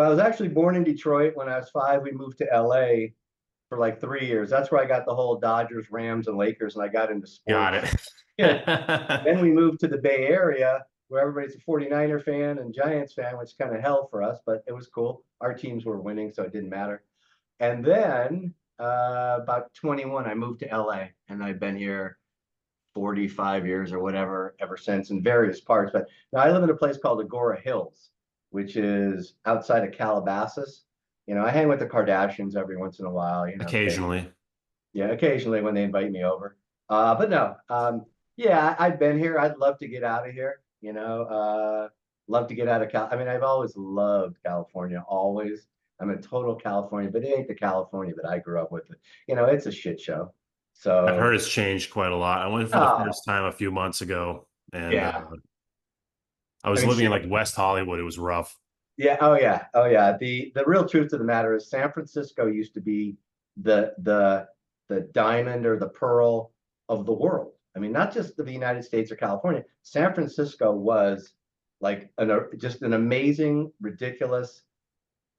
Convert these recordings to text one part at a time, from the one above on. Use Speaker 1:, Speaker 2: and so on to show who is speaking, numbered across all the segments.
Speaker 1: But I was actually born in Detroit. When I was 5, we moved to LA for like 3 years. That's where I got the whole Dodgers, Rams, and Lakers, and I got into
Speaker 2: Got
Speaker 1: sports. Yeah.
Speaker 2: it.
Speaker 1: Then we moved to the Bay Area where everybody's a 49er fan and Giants fan, which is kind of hell for us, but it was cool. Our teams were winning, so it didn't matter. And then about 21, I moved to LA and I've been here 45 years or whatever ever since in various parts. But now I live in a place called Agora Hills, which is outside of Calabasas. I hang with the Kardashians every once in a while,
Speaker 2: Occasionally.
Speaker 1: yeah, occasionally when they invite me over. But no, yeah, I've been here. I'd love to get out of here, love to get out of I mean, I've always loved California, always. I'm a total California, but it ain't the California that I grew up with. It's a shit show.
Speaker 2: I've heard
Speaker 1: So,
Speaker 2: it's changed quite a lot. I went for the
Speaker 1: oh,
Speaker 2: first time a few months ago, and
Speaker 1: yeah.
Speaker 2: I
Speaker 1: I
Speaker 2: was
Speaker 1: mean,
Speaker 2: living in
Speaker 1: shit.
Speaker 2: like West Hollywood. It was rough.
Speaker 1: Yeah, oh yeah, oh yeah. The real truth of the matter is San Francisco used to be the the the diamond or the pearl of the world. I mean, not just the United States or California. San Francisco was like just an amazing, ridiculous,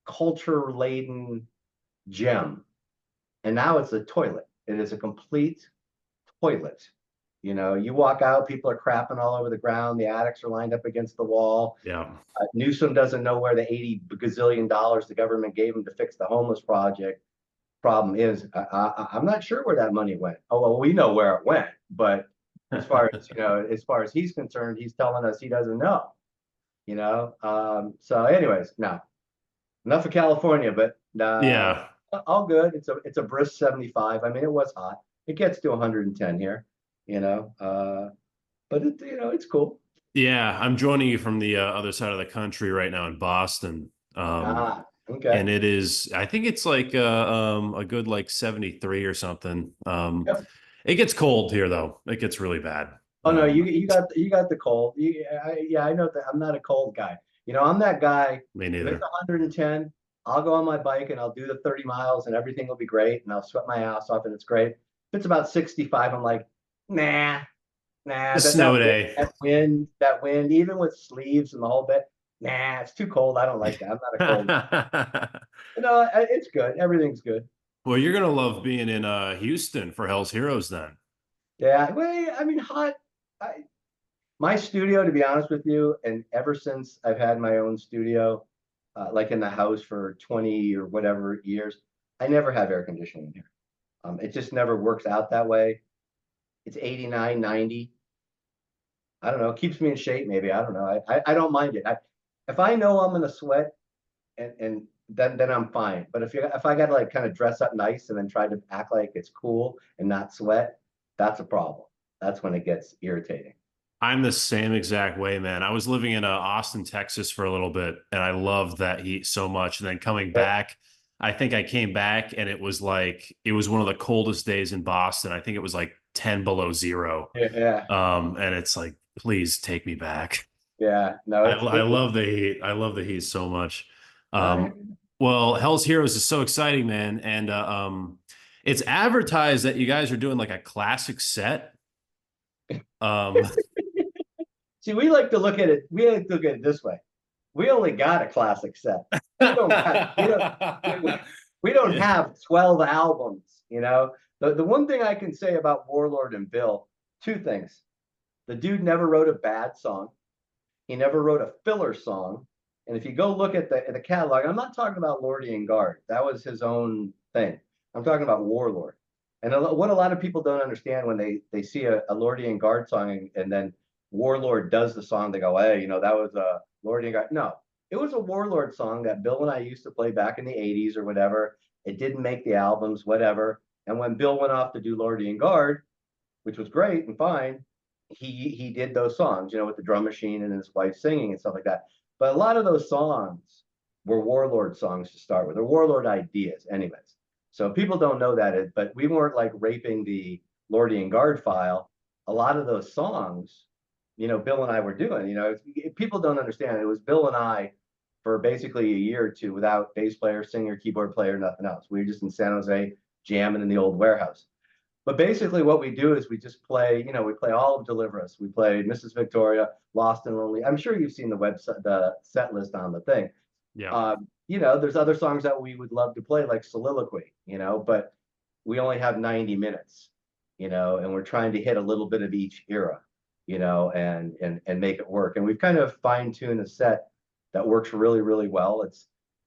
Speaker 1: culture-laden gem. And now it's a toilet. It is a complete toilet. You walk out, people are crapping all over the ground. The attics are lined up against the wall.
Speaker 2: Yeah.
Speaker 1: Newsom doesn't know where the 80 gazillion dollars the government gave him to fix the homeless project problem is. I'm not sure where that money went. Oh, well, we know where it went, but as far as he's concerned, he's telling us he doesn't know. So, anyways, no, enough of California, but
Speaker 2: Yeah.
Speaker 1: all good. It's a brisk 75. I mean, it was hot. It gets to 110 here, but it's cool.
Speaker 2: Yeah. I'm joining you from the other side of the country right now in Boston.
Speaker 1: Okay.
Speaker 2: And it is, I think it's like a good like 73 or something.
Speaker 1: Yep.
Speaker 2: It gets cold here though. It gets really bad.
Speaker 1: Oh no, you got the cold. Yeah, I know that I'm not a cold guy. I'm that guy.
Speaker 2: Me
Speaker 1: If it's
Speaker 2: neither.
Speaker 1: 110, I'll go on my bike and I'll do the 30 miles and everything will be great and I'll sweat my ass off and it's great. If it's about 65, I'm like, nah, nah.
Speaker 2: A
Speaker 1: That
Speaker 2: snow
Speaker 1: that wind,
Speaker 2: day.
Speaker 1: even with sleeves and the whole bit, nah, it's too cold. I don't like that. I'm not a cold guy. It's good. Everything's good.
Speaker 2: Well, you're gonna love being in Houston for Hell's Heroes then.
Speaker 1: Yeah. Well, I mean, hot. I, my studio, to be honest with you, and ever since I've had my own studio, like in the house for 20 or whatever years, I never have air conditioning in here. It just never works out that way. It's 89, 90. I don't know. It keeps me in shape, maybe. I don't know. I don't mind it. If I know I'm gonna sweat and then I'm fine. But if I gotta like kind of dress up nice and then try to act like it's cool and not sweat, that's a problem. That's when it gets irritating.
Speaker 2: I'm the same exact way, man. I was living in Austin, Texas for a little bit, and I loved that heat so much. And then coming
Speaker 1: Yeah,
Speaker 2: back, I think I came back and it was one of the coldest days in Boston. I think it was like 10 below zero.
Speaker 1: yeah,
Speaker 2: And it's like, please take me back.
Speaker 1: yeah. No,
Speaker 2: I love the heat. I love the heat so much.
Speaker 1: I,
Speaker 2: Um, well, Hell's Heroes is so exciting, man. And it's advertised that you guys are doing like a classic set. Um,
Speaker 1: See, we like to look at it. We like to look at it this way. We only got a classic set. We don't have. We don't
Speaker 2: yeah.
Speaker 1: have 12 albums. The one thing I can say about Warlord and Bill, two things. The dude never wrote a bad song. He never wrote a filler song. And if you go look at the catalog, I'm not talking about Lordy and Guard. That was his own thing. I'm talking about Warlord. And what a lot of people don't understand when they see a Lordy and Guard song and then Warlord does the song, they go, hey, that was a Lordy and Guard. No, it was a Warlord song that Bill and I used to play back in the 80s or whatever. It didn't make the albums, whatever. And when Bill went off to do Lordy and Guard, which was great and fine, he did those songs, with the drum machine and his wife singing and stuff like that. But a lot of those songs were Warlord songs to start with, or Warlord ideas, anyways. So people don't know that, but we weren't like raping the Lordy and Guard file. A lot of those songs, Bill and I were doing. People don't understand. It was Bill and I for basically a year or two without bass player, singer, keyboard player, nothing else. We were just in San Jose jamming in the old warehouse. But basically, what we do is we just play. We play all of Deliver Us. We played Mrs. Victoria, Lost and Lonely. I'm sure you've seen the website, the set list on the thing.
Speaker 2: Yeah.
Speaker 1: there's other songs that we would love to play, like Soliloquy, but we only have 90 minutes, and we're trying to hit a little bit of each era, and make it work. And we've kind of fine-tuned a set that works really, really well.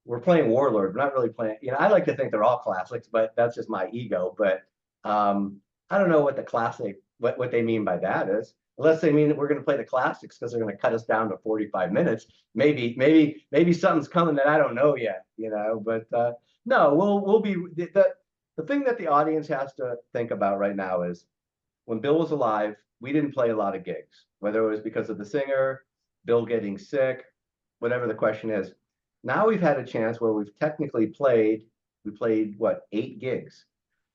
Speaker 1: We're playing Warlord. We're not really playing, I like to think they're all classics, but that's just my ego. But I don't know what the classic, what they mean by that is. Unless they mean that we're going to play the classics because they're going to cut us down to 45 minutes. Maybe something's coming that I don't know yet, But no, we'll be the thing that the audience has to think about right now is when Bill was alive, we didn't play a lot of gigs, whether it was because of the singer, Bill getting sick, whatever the question is. Now we've had a chance where we've technically we played what, 8 gigs.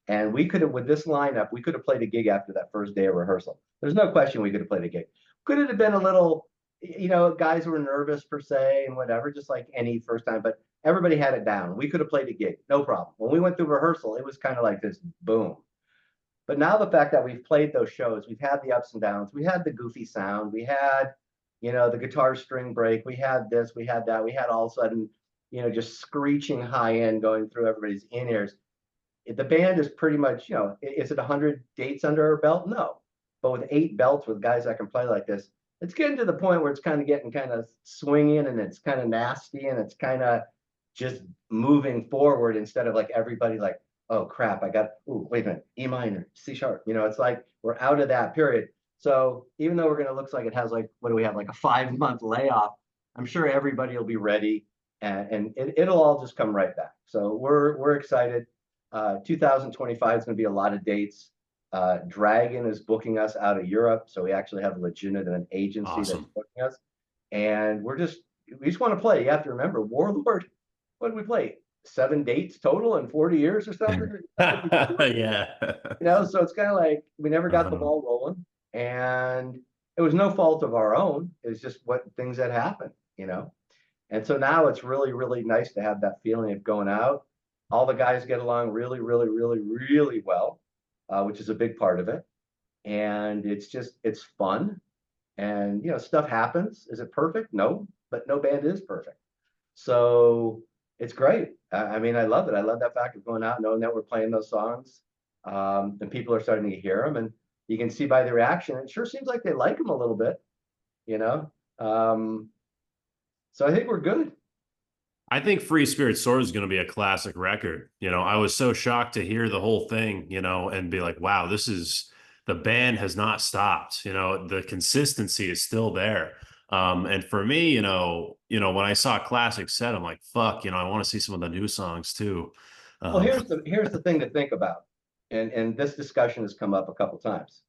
Speaker 1: And we could have, with this lineup, we could have played a gig after that first day of rehearsal. There's no question we could have played a gig. Could it have been a little, guys were nervous per se and whatever, just like any first time, but everybody had it down. We could have played a gig, no problem. When we went through rehearsal, it was kind of like this boom. But now the fact that we've played those shows, we've had the ups and downs, we had the goofy sound, we had, the guitar string break, we had this, we had that, we had all of a sudden, just screeching high end going through everybody's in ears. The band is pretty much, is it 100 dates under our belt? No. But with 8 belts with guys that can play like this, it's getting to the point where it's kind of getting kind of swinging and it's kind of nasty and it's kind of just moving forward instead of like everybody like, oh crap, wait a minute, E minor, C sharp. It's like we're out of that period. So even though looks like it has like, what do we have, like a 5-month layoff, I'm sure everybody will be ready and it'll all just come right back. So we're excited. 2025 is going to be a lot of dates. Dragon is booking us out of Europe, so we actually have a legitimate agency that's booking us, and we just want to play. You have to remember, Warlord. What did we play? 7 dates total in 40 years or something.
Speaker 2: Yeah.
Speaker 1: So it's kind of like we never got the ball rolling, and it was no fault of our own. It's just what things that happened, And so now it's really, really nice to have that feeling of going out. All the guys get along really, really, really, really well, which is a big part of it. And it's fun. And, stuff happens. Is it perfect? No, but no band is perfect. So it's great. I mean, I love it. I love that fact of going out, knowing that we're playing those songs, and people are starting to hear them. And you can see by the reaction, it sure seems like they like them a little bit, So I think we're good.
Speaker 2: I think Free Spirit Sword is going to be a classic record. I was so shocked to hear the whole thing, and be like, wow, the band has not stopped. The consistency is still there. And for me, when I saw Classic Set, I'm like, fuck, I want to see some of the new songs too.
Speaker 1: Well, here's the thing to think about. And this discussion has come up a couple times.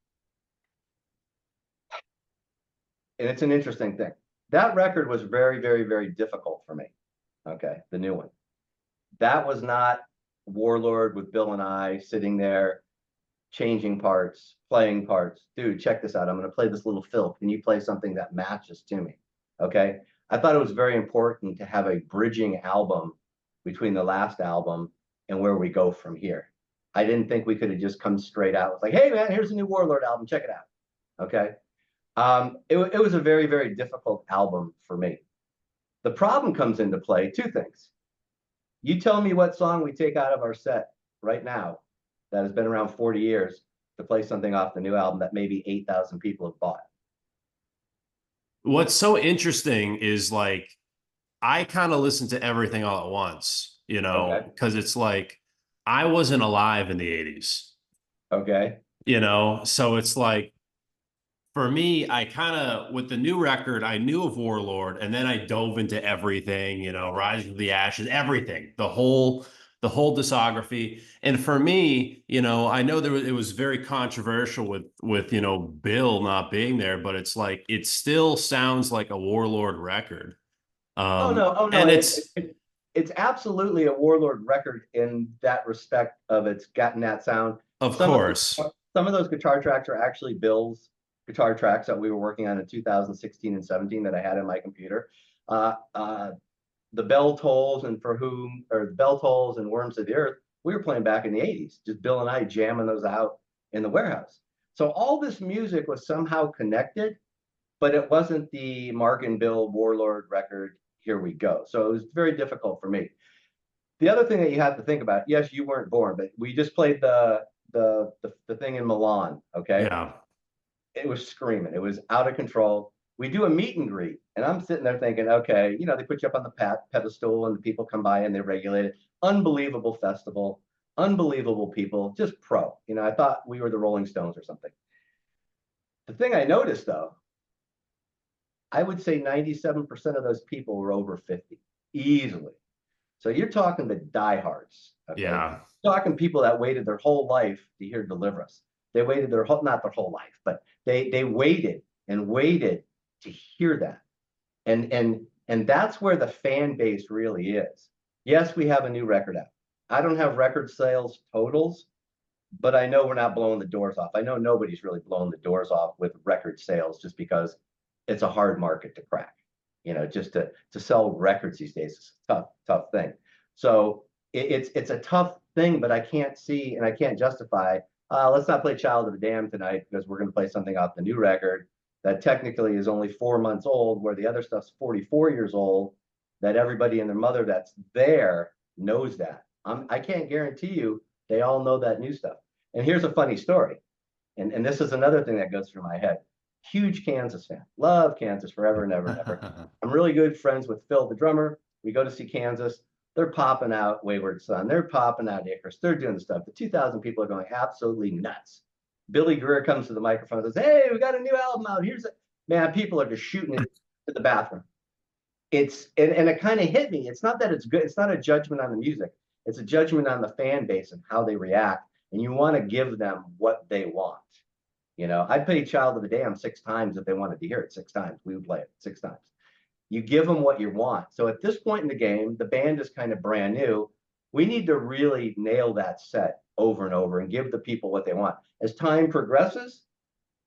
Speaker 1: And it's an interesting thing. That record was very, very, very difficult for me. Okay, the new one. That was not Warlord with Bill and I sitting there changing parts, playing parts. Dude, check this out. I'm going to play this little fill. Can you play something that matches to me? Okay. I thought it was very important to have a bridging album between the last album and where we go from here. I didn't think we could have just come straight out with like, hey man, here's a new Warlord album. Check it out. Okay. It was a very, very difficult album for me. The problem comes into play, 2 things. You tell me what song we take out of our set right now that has been around 40 years to play something off the new album that maybe 8,000 people have bought.
Speaker 2: What's so interesting is like, I kind of listen to everything all at once, because it's like, I wasn't alive in the 80s.
Speaker 1: Okay.
Speaker 2: So it's like, for me, I kind of, with the new record, I knew of Warlord, and then I dove into everything, Rise of the Ashes, everything, the whole discography. And for me, I know it was very controversial with Bill not being there, but it's like it still sounds like a Warlord record.
Speaker 1: Oh no,
Speaker 2: and
Speaker 1: it's absolutely a Warlord record in that respect of it's gotten that sound.
Speaker 2: Of course.
Speaker 1: Some of those guitar tracks are actually Bill's guitar tracks that we were working on in 2016 and 17 that I had in my computer. The Bell Tolls and the Bell Tolls and Worms of the Earth, we were playing back in the 80s, just Bill and I jamming those out in the warehouse. So all this music was somehow connected, but it wasn't the Mark and Bill Warlord record, here we go. So it was very difficult for me. The other thing that you have to think about, yes, you weren't born, but we just played the thing in Milan, okay?
Speaker 2: Yeah.
Speaker 1: It was screaming. It was out of control. We do a meet and greet, and I'm sitting there thinking, okay, they put you up on the pedestal, and the people come by and they regulate it. Unbelievable festival, unbelievable people, just pro. I thought we were the Rolling Stones or something. The thing I noticed though, I would say 97% of those people were over 50, easily. So you're talking the diehards, okay?
Speaker 2: Yeah.
Speaker 1: Talking people that waited their whole life to hear Deliver Us. They waited their whole, not their whole life, but they waited and waited to hear that. And that's where the fan base really is. Yes, we have a new record out. I don't have record sales totals, but I know we're not blowing the doors off. I know nobody's really blowing the doors off with record sales just because it's a hard market to crack. Just to sell records these days is a tough thing. So it's a tough thing, but I can't see and I can't justify. Let's not play Child of the Dam tonight because we're going to play something off the new record that technically is only 4 months old, where the other stuff's 44 years old. That everybody and their mother that's there knows that. I can't guarantee you they all know that new stuff. And here's a funny story, and this is another thing that goes through my head. Huge Kansas fan, love Kansas forever and ever and ever. I'm really good friends with Phil, the drummer. We go to see Kansas. They're popping out Wayward Son. They're popping out Icarus. They're doing the stuff. The 2,000 people are going absolutely nuts. Billy Greer comes to the microphone and says, "Hey, we got a new album out. Here's it." Man, people are just shooting it to the bathroom. And it kind of hit me. It's not that it's good. It's not a judgment on the music. It's a judgment on the fan base and how they react. And you want to give them what they want. I'd play Child of the Dam 6 times if they wanted to hear it 6 times. We would play it 6 times. You give them what you want. So at this point in the game, the band is kind of brand new. We need to really nail that set over and over and give the people what they want. As time progresses,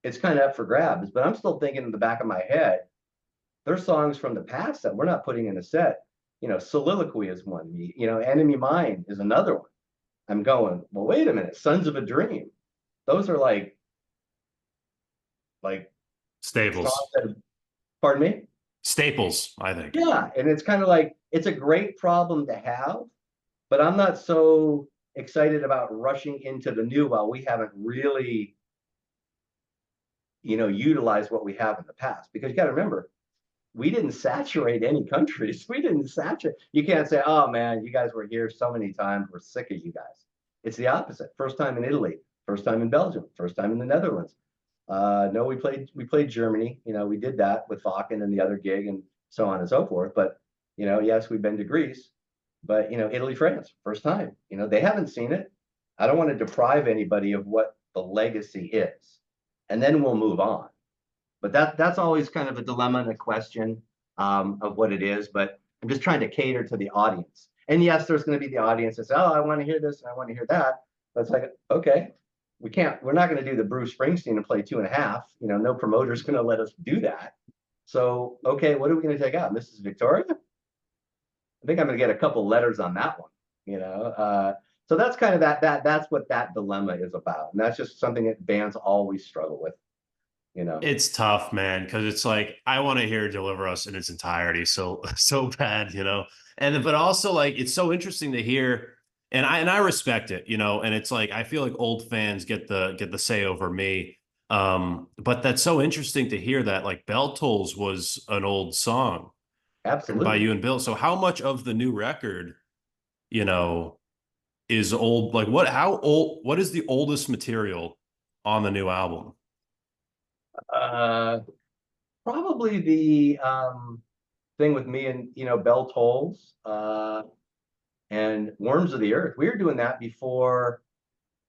Speaker 1: it's kind of up for grabs. But I'm still thinking in the back of my head, there's songs from the past that we're not putting in a set. Soliloquy is one. Enemy Mine is another one. I'm going, well, wait a minute. Sons of a Dream. Those are like songs
Speaker 2: Staples.
Speaker 1: that, pardon me?
Speaker 2: Staples, I think.
Speaker 1: Yeah. And it's kind of like, it's a great problem to have, but I'm not so excited about rushing into the new while we haven't really, utilized what we have in the past. Because you got to remember, we didn't saturate any countries. We didn't saturate. You can't say, oh man, you guys were here so many times. We're sick of you guys. It's the opposite. First time in Italy, first time in Belgium, first time in the Netherlands. No, we played Germany. We did that with Wacken and the other gig and so on and so forth. But yes, we've been to Greece, but Italy, France, first time. They haven't seen it. I don't want to deprive anybody of what the legacy is, and then we'll move on. But that's always kind of a dilemma and a question of what it is. But I'm just trying to cater to the audience. And yes, there's going to be the audience that says, "Oh, I want to hear this and I want to hear that." But it's like, okay, we're not going to do the Bruce Springsteen and play 2.5. No promoter's going to let us do that. So, okay, what are we going to take out? Mrs. Victoria? I think I'm going to get a couple letters on that one. So that's kind of that's what that dilemma is about. And that's just something that bands always struggle with.
Speaker 2: It's tough, man, because it's like I want to hear Deliver Us in its entirety so bad. But also like it's so interesting to hear, and I respect it, and it's like I feel like old fans get the say over me. But that's so interesting to hear that like Bell Tolls was an old song written by
Speaker 1: Absolutely.
Speaker 2: you and Bill. So how much of the new record, you know, is old? Like what is the oldest material on the new album?
Speaker 1: Uh, Probably the thing with me and Bell Tolls and Worms of the Earth. We were doing that before.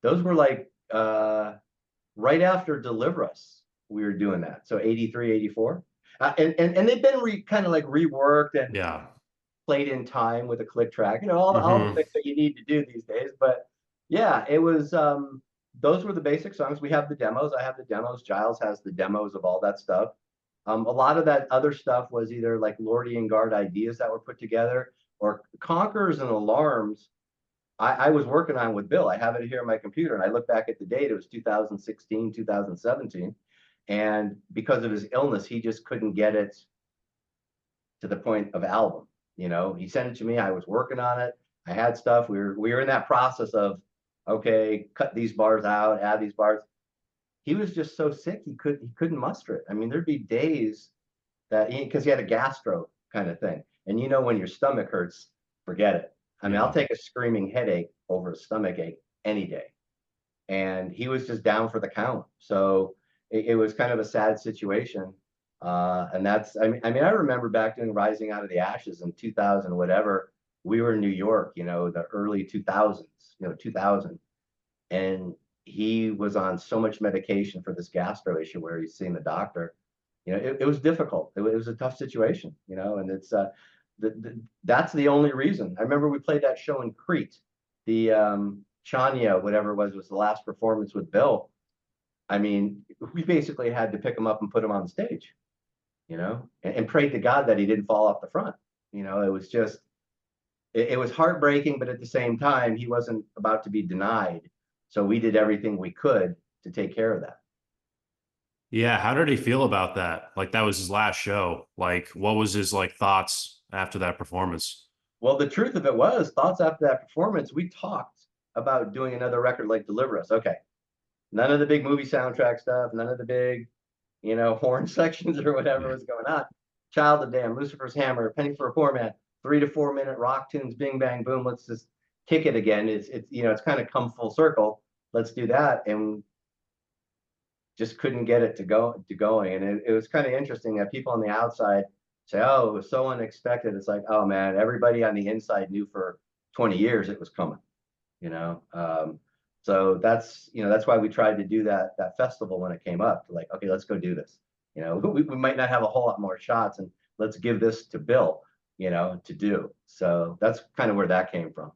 Speaker 1: Those were like right after Deliver Us. We were doing that. So 83, 84. And they've been kind of like reworked and
Speaker 2: Yeah.
Speaker 1: played in time with a click track. All the
Speaker 2: Hmm.
Speaker 1: things that you need to do these days. But yeah, it was those were the basic songs. We have the demos. I have the demos. Giles has the demos of all that stuff. A lot of that other stuff was either like Lordy and Guard ideas that were put together or Conquerors and Alarms. I was working on with Bill. I have it here on my computer and I look back at the date. It was 2016, 2017. And because of his illness, he just couldn't get it to the point of album. He sent it to me. I was working on it. I had stuff. We were in that process of, okay, cut these bars out, add these bars. He was just so sick he couldn't muster it. I mean, there'd be days that because he had a gastro kind of thing, and when your stomach hurts, forget it. I mean, I'll
Speaker 2: Yeah.
Speaker 1: take a screaming headache over a stomach ache any day. And he was just down for the count. So it was kind of a sad situation. And that's, I remember back doing Rising Out of the Ashes in 2000, whatever. We were in New York, the early 2000s, 2000. And he was on so much medication for this gastro issue where he's seeing the doctor. It was difficult. It was a tough situation, and that's the only reason. I remember we played that show in Crete, the Chania, whatever it was the last performance with Bill. I mean, we basically had to pick him up and put him on the stage, and prayed to God that he didn't fall off the front. It was just, it was heartbreaking, but at the same time, he wasn't about to be denied. So we did everything we could to take care of that.
Speaker 2: Yeah, how did he feel about that? Like that was his last show. Like what was his like thoughts after that performance?
Speaker 1: Well, the truth of it was, thoughts after that performance, we talked about doing another record like Deliver Us. Okay, none of the big movie soundtrack stuff, none of the big, horn sections or whatever
Speaker 2: Yeah.
Speaker 1: was going on. Child of Damn, Lucifer's Hammer, Penny for a Poor Man, 3 to 4 minute rock tunes, Bing Bang Boom. Let's just kick it again. It's kind of come full circle. Let's do that, and just couldn't get it to going. And it was kind of interesting that people on the outside say, "Oh, it was so unexpected." It's like, oh man, everybody on the inside knew for 20 years it was coming. You know, so that's why we tried to do that festival when it came up. Like, okay, let's go do this. We might not have a whole lot more shots, and let's give this to Bill. To do. So that's kind of where that came from.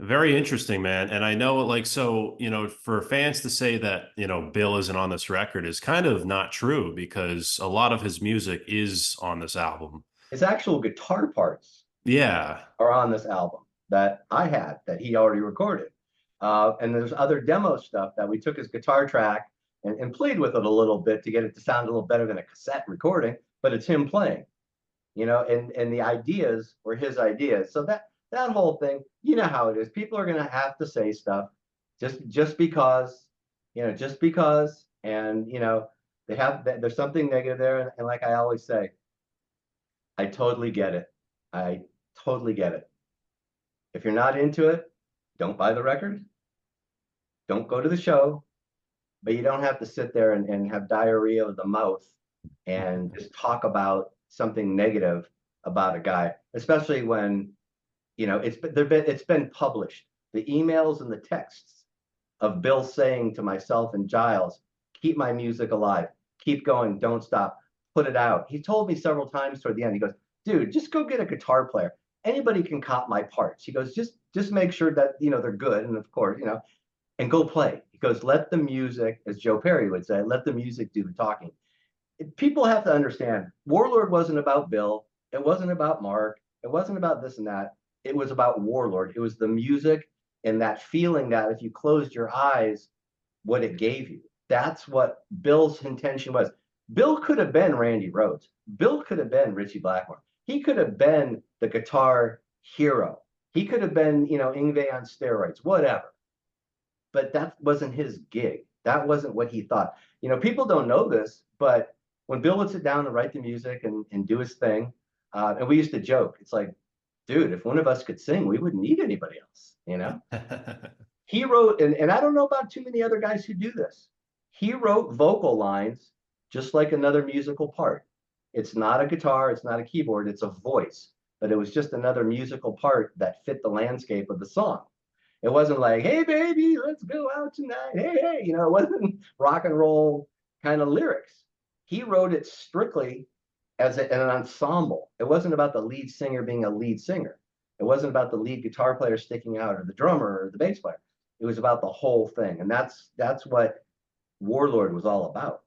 Speaker 2: Very interesting, man. And I know, like, so, for fans to say that, Bill isn't on this record is kind of not true because a lot of his music is on this album.
Speaker 1: His actual guitar parts
Speaker 2: Yeah.
Speaker 1: are on this album that I had that he already recorded. And there's other demo stuff that we took his guitar track and played with it a little bit to get it to sound a little better than a cassette recording, but it's him playing, and the ideas were his ideas. So that whole thing, you know how it is. People are gonna have to say stuff just because, just because, and there's something negative there. And like I always say, I totally get it. I totally get it. If you're not into it, don't buy the record, don't go to the show, but you don't have to sit there and have diarrhea of the mouth and just talk about something negative about a guy, especially when it's been published. The emails and the texts of Bill saying to myself and Giles, keep my music alive, keep going, don't stop, put it out. He told me several times toward the end, he goes, dude, just go get a guitar player. Anybody can cop my parts. He goes, just make sure that they're good. And of course, and go play. He goes, let the music, as Joe Perry would say, let the music do the talking. People have to understand, Warlord wasn't about Bill. It wasn't about Mark. It wasn't about this and that. It was about Warlord. It was the music and that feeling that if you closed your eyes, what it gave you. That's what Bill's intention was. Bill could have been Randy Rhoads. Bill could have been Richie Blackmore. He could have been the guitar hero. He could have been, Yngwie on steroids, whatever. But that wasn't his gig. That wasn't what he thought. People don't know this, but when Bill would sit down and write the music and do his thing, and we used to joke, it's like, dude, if one of us could sing, we wouldn't need anybody else. He wrote, and I don't know about too many other guys who do this. He wrote vocal lines just like another musical part. It's not a guitar, it's not a keyboard, it's a voice, but it was just another musical part that fit the landscape of the song. It wasn't like, hey, baby, let's go out tonight. Hey. It wasn't rock and roll kind of lyrics. He wrote it strictly as an ensemble. It wasn't about the lead singer being a lead singer. It wasn't about the lead guitar player sticking out or the drummer or the bass player. It was about the whole thing. And that's what Warlord was all about.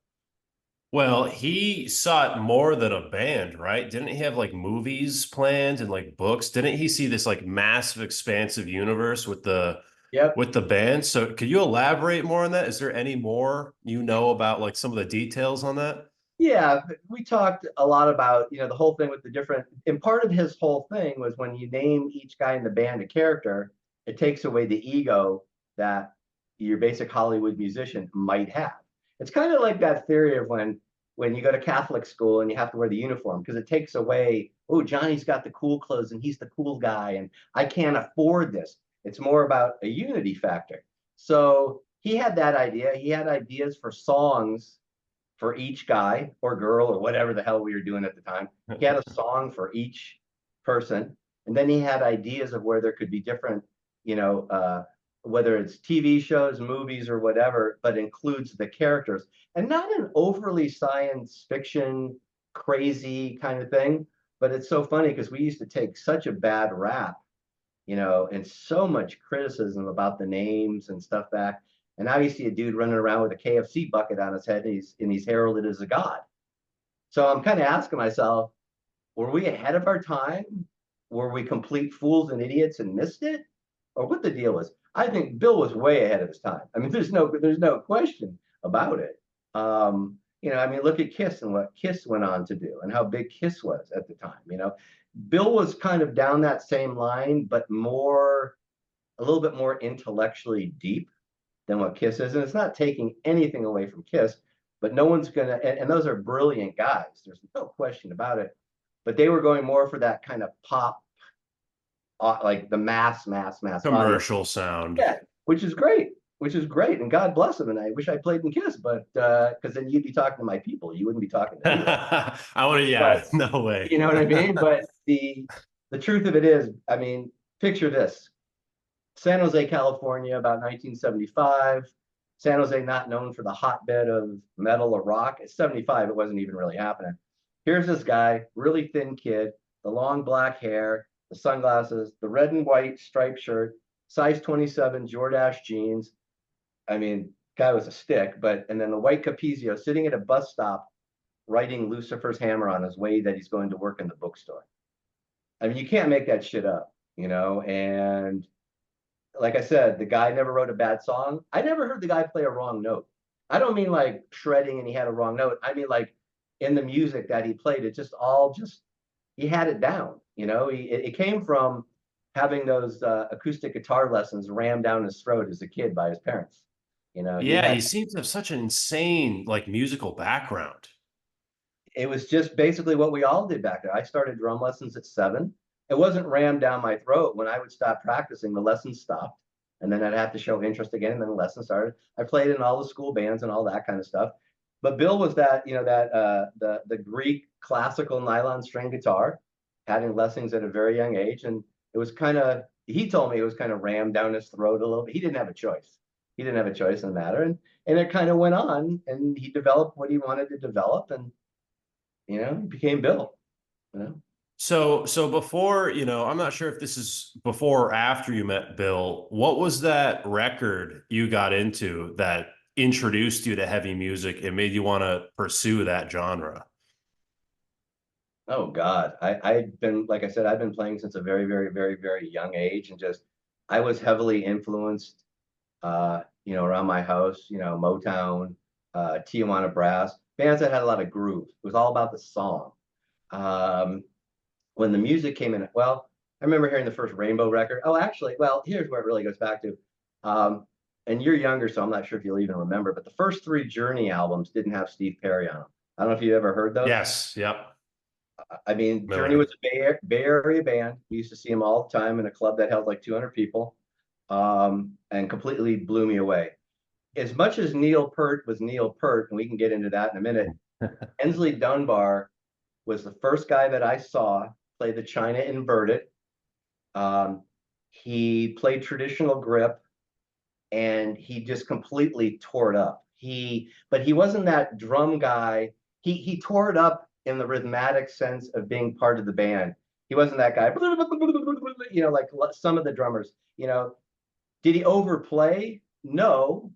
Speaker 2: Well, he sought more than a band, right? Didn't he have like movies planned and like books? Didn't he see this like massive, expansive universe with the
Speaker 1: Yep.
Speaker 2: with the band? So could you elaborate more on that? Is there any more about like some of the details on that?
Speaker 1: Yeah, we talked a lot about, the whole thing with the different, and part of his whole thing was when you name each guy in the band a character, it takes away the ego that your basic Hollywood musician might have. It's kind of like that theory of when you go to Catholic school and you have to wear the uniform because it takes away, oh, Johnny's got the cool clothes and he's the cool guy and I can't afford this. It's more about a unity factor. So he had that idea. He had ideas for songs for each guy or girl or whatever the hell we were doing at the time. He had a song for each person. And then he had ideas of where there could be different, you know, whether it's TV shows, movies, or whatever, but includes the characters and not an overly science fiction, crazy kind of thing. But it's so funny because we used to take such a bad rap, and so much criticism about the names and stuff back. And now you see a dude running around with a KFC bucket on his head and he's heralded as a god. So I'm kind of asking myself, were we ahead of our time? Were we complete fools and idiots and missed it? Or what the deal was? I think Bill was way ahead of his time. I mean, there's no question about it. I mean, look at Kiss and what Kiss went on to do and how big Kiss was at the time. Bill was kind of down that same line, but a little bit more intellectually deep than what Kiss is. And it's not taking anything away from Kiss, but no one's gonna and those are brilliant guys. There's no question about it. But they were going more for that kind of pop, like the mass audience.
Speaker 2: Commercial sound.
Speaker 1: Yeah, which is great. Which is great, and God bless them. And I wish I played in Kiss, but because then you'd be talking to my people, you wouldn't be talking to me.
Speaker 2: I want to, yeah,
Speaker 1: But
Speaker 2: no way.
Speaker 1: you know what I mean? But the truth of it is, I mean, picture this: San Jose, California, about 1975. San Jose, not known for the hotbed of metal or rock. At 75, it wasn't even really happening. Here's this guy, really thin kid, the long black hair, the sunglasses, the red and white striped shirt, size 27 Jordache jeans. I mean, guy was a stick, and then the white Capezio sitting at a bus stop writing Lucifer's Hammer on his way that he's going to work in the bookstore. I mean, you can't make that shit up, and like I said, the guy never wrote a bad song. I never heard the guy play a wrong note. I don't mean like shredding and he had a wrong note. I mean like in the music that he played, it just he had it down. It came from having those acoustic guitar lessons rammed down his throat as a kid by his parents. He
Speaker 2: Yeah,
Speaker 1: had
Speaker 2: he seems to have such an insane like musical background.
Speaker 1: it was just basically what we all did back there. I started drum lessons at 7. It wasn't rammed down my throat. When I would stop practicing, the lessons stopped. And then I'd have to show interest again, and then the lesson started. I played in all the school bands and all that kind of stuff. But Bill was that, the Greek classical nylon string guitar, having lessons at a very young age. And it was he told me it was kind of rammed down his throat a little bit. He didn't have a choice. He didn't have a choice in the matter. And it kind of went on, and he developed what he wanted to develop. And he became Bill, you know.
Speaker 2: So before, I'm not sure if this is before or after you met Bill, what was that record you got into that introduced you to heavy music and made you want to pursue that genre?
Speaker 1: Oh God. I've been, like I said, I've been playing since a very, very, very, very young age, and just I was heavily influenced around my house, Motown, Tijuana Brass, bands that had a lot of groove. It was all about the song. Um, when the music came in, well, I remember hearing the first Rainbow record. Oh, actually, well, here's where it really goes back to. And you're younger, so I'm not sure if you'll even remember, but the first 3 Journey albums didn't have Steve Perry on them. I don't know if you ever heard those.
Speaker 2: Yes. Yep.
Speaker 1: I mean, Journey
Speaker 2: Familiar.
Speaker 1: was a Bay Area band. We used to see them all the time in a club that held like 200 people, and completely blew me away. As much as Neil Peart was Neil Peart, and we can get into that in a minute, Ensley Dunbar was the first guy that I saw play the China inverted. Um, he played traditional grip, and he just completely tore it up. But he wasn't that drum guy. He tore it up in the rhythmic sense of being part of the band. He wasn't that guy, like some of the drummers. Did he overplay? No,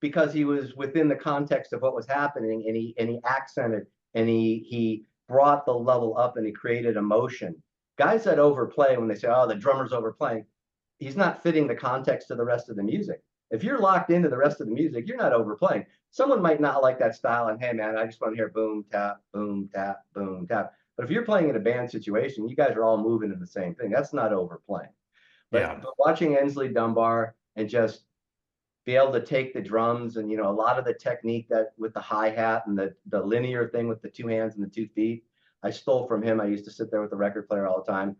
Speaker 1: because he was within the context of what was happening, and he accented, and he brought the level up, and he created emotion. Guys that overplay, when they say, "Oh, the drummer's overplaying," he's not fitting the context of the rest of the music. If you're locked into the rest of the music, you're not overplaying. Someone might not like that style, and hey man, I just want to hear boom tap, boom tap, boom tap. But if you're playing in a band situation, you guys are all moving in the same thing. That's not overplaying.
Speaker 2: Yeah.
Speaker 1: But watching Ensley Dunbar and just be able to take the drums and a lot of the technique that with the hi-hat and the linear thing with the two hands and the 2 feet, I stole from him. I used to sit there with the record player all the time.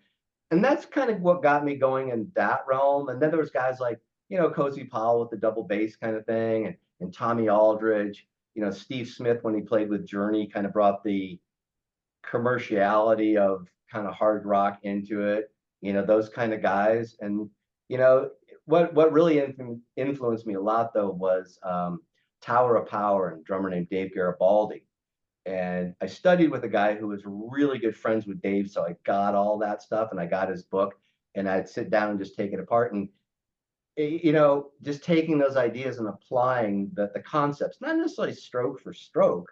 Speaker 1: And that's kind of what got me going in that realm. And then there was guys like, Cozy Powell with the double bass kind of thing, and Tommy Aldridge, Steve Smith when he played with Journey kind of brought the commerciality of kind of hard rock into it, those kind of guys. And, you know, what really influenced me a lot though was Tower of Power and a drummer named Dave Garibaldi. And I studied with a guy who was really good friends with Dave. So I got all that stuff and I got his book and I'd sit down and just take it apart. And just taking those ideas and applying the concepts, not necessarily stroke for stroke,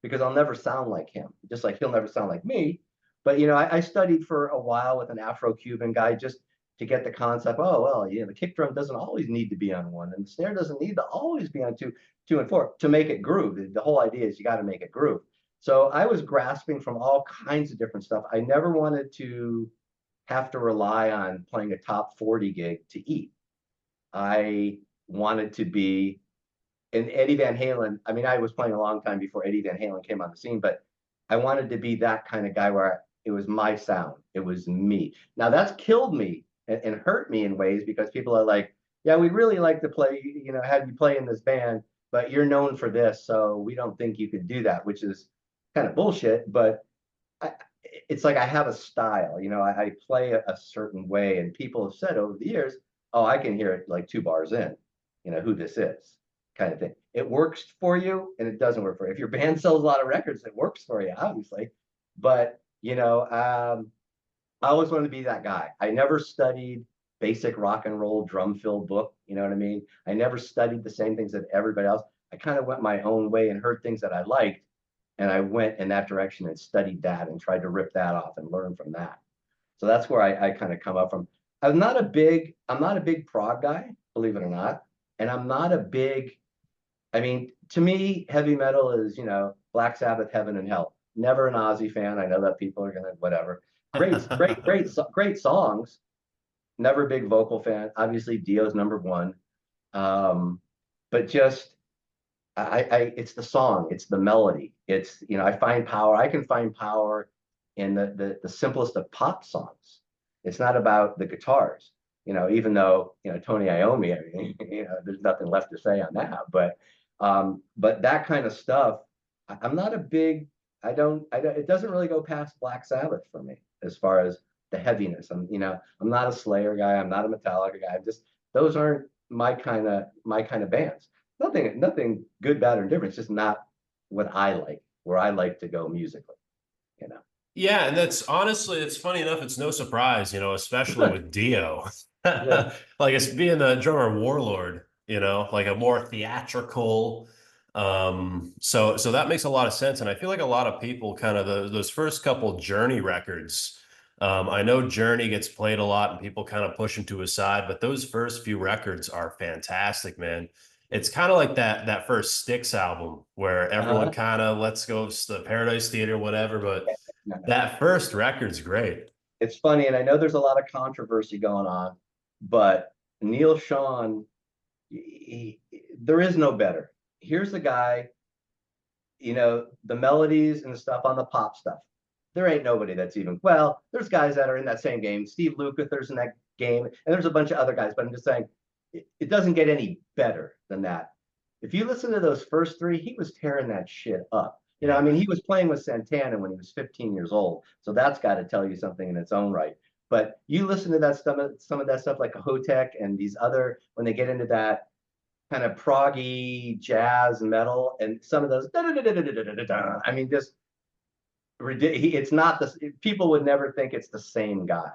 Speaker 1: because I'll never sound like him, just like he'll never sound like me. But I studied for a while with an Afro-Cuban guy just to get the concept. Oh well, the kick drum doesn't always need to be on one, and the snare doesn't need to always be on two and four to make it groove. The whole idea is you got to make it groove. So I was grasping from all kinds of different stuff. I never wanted to have to rely on playing a top 40 gig to eat. I wanted to be and Eddie Van Halen. I mean, I was playing a long time before Eddie Van Halen came on the scene, but I wanted to be that kind of guy where it was my sound. It was me. Now that's killed me and hurt me in ways because people are like, yeah, we'd really like to play, have you play in this band, but you're known for this. So we don't think you could do that, which is kind of bullshit. But I, it's like I have a style, I play a certain way. And people have said over the years, oh, I can hear it like 2 bars in, who this is kind of thing. It works for you and it doesn't work for you. If your band sells a lot of records, it works for you, obviously. But, I always wanted to be that guy. I never studied basic rock and roll drum fill book. You know what I mean? I never studied the same things that everybody else. I kind of went my own way and heard things that I liked. And I went in that direction and studied that and tried to rip that off and learn from that. So that's where I kind of come up from. I'm not a big prog guy, believe it or not. And I'm not a big, I mean, to me, heavy metal is, Black Sabbath, Heaven and Hell. Never an Ozzy fan. I know that people are gonna whatever. Great songs. Never a big vocal fan. Obviously, Dio's number one. But just it's the song, it's the melody. It's I find power. I can find power in the simplest of pop songs. It's not about the guitars. Even though Tony Iommi, I mean, there's nothing left to say on that. But that kind of stuff, I'm not a big. I don't. It doesn't really go past Black Sabbath for me as far as the heaviness. I'm not a Slayer guy. I'm not a Metallica guy. Those aren't my kind of bands. Nothing good, bad, or different. It's just not what I like. Where I like to go musically. You know.
Speaker 2: Yeah, and that's honestly, it's funny enough, it's no surprise, especially with Dio.
Speaker 1: Yeah.
Speaker 2: Like it's being the drummer Warlord, like a more theatrical. So that makes a lot of sense. And I feel like a lot of people kind of those first couple Journey records. I know Journey gets played a lot and people kind of push him to his side, but those first few records are fantastic, man. It's kind of like that first Styx album where everyone
Speaker 1: Uh-huh.
Speaker 2: kind of lets go of the Paradise Theater, whatever, but
Speaker 1: Yeah.
Speaker 2: that first record's great.
Speaker 1: It's funny, and I know there's a lot of controversy going on, but Neil Sean, there is no better. Here's the guy, the melodies and the stuff on the pop stuff. There ain't nobody that's even, well, there's guys that are in that same game. Steve Lukather's in that game, and there's a bunch of other guys, but I'm just saying it doesn't get any better than that. If you listen to those first three, he was tearing that shit up. I
Speaker 2: Yeah.
Speaker 1: mean, he was playing with Santana when he was 15 years old. So that's got to tell you something in its own right. But you listen to that stuff, some of that stuff like Hotek and these other, when they get into that kind of proggy jazz metal and some of those, I mean, just it's not the people would never think it's the same guy.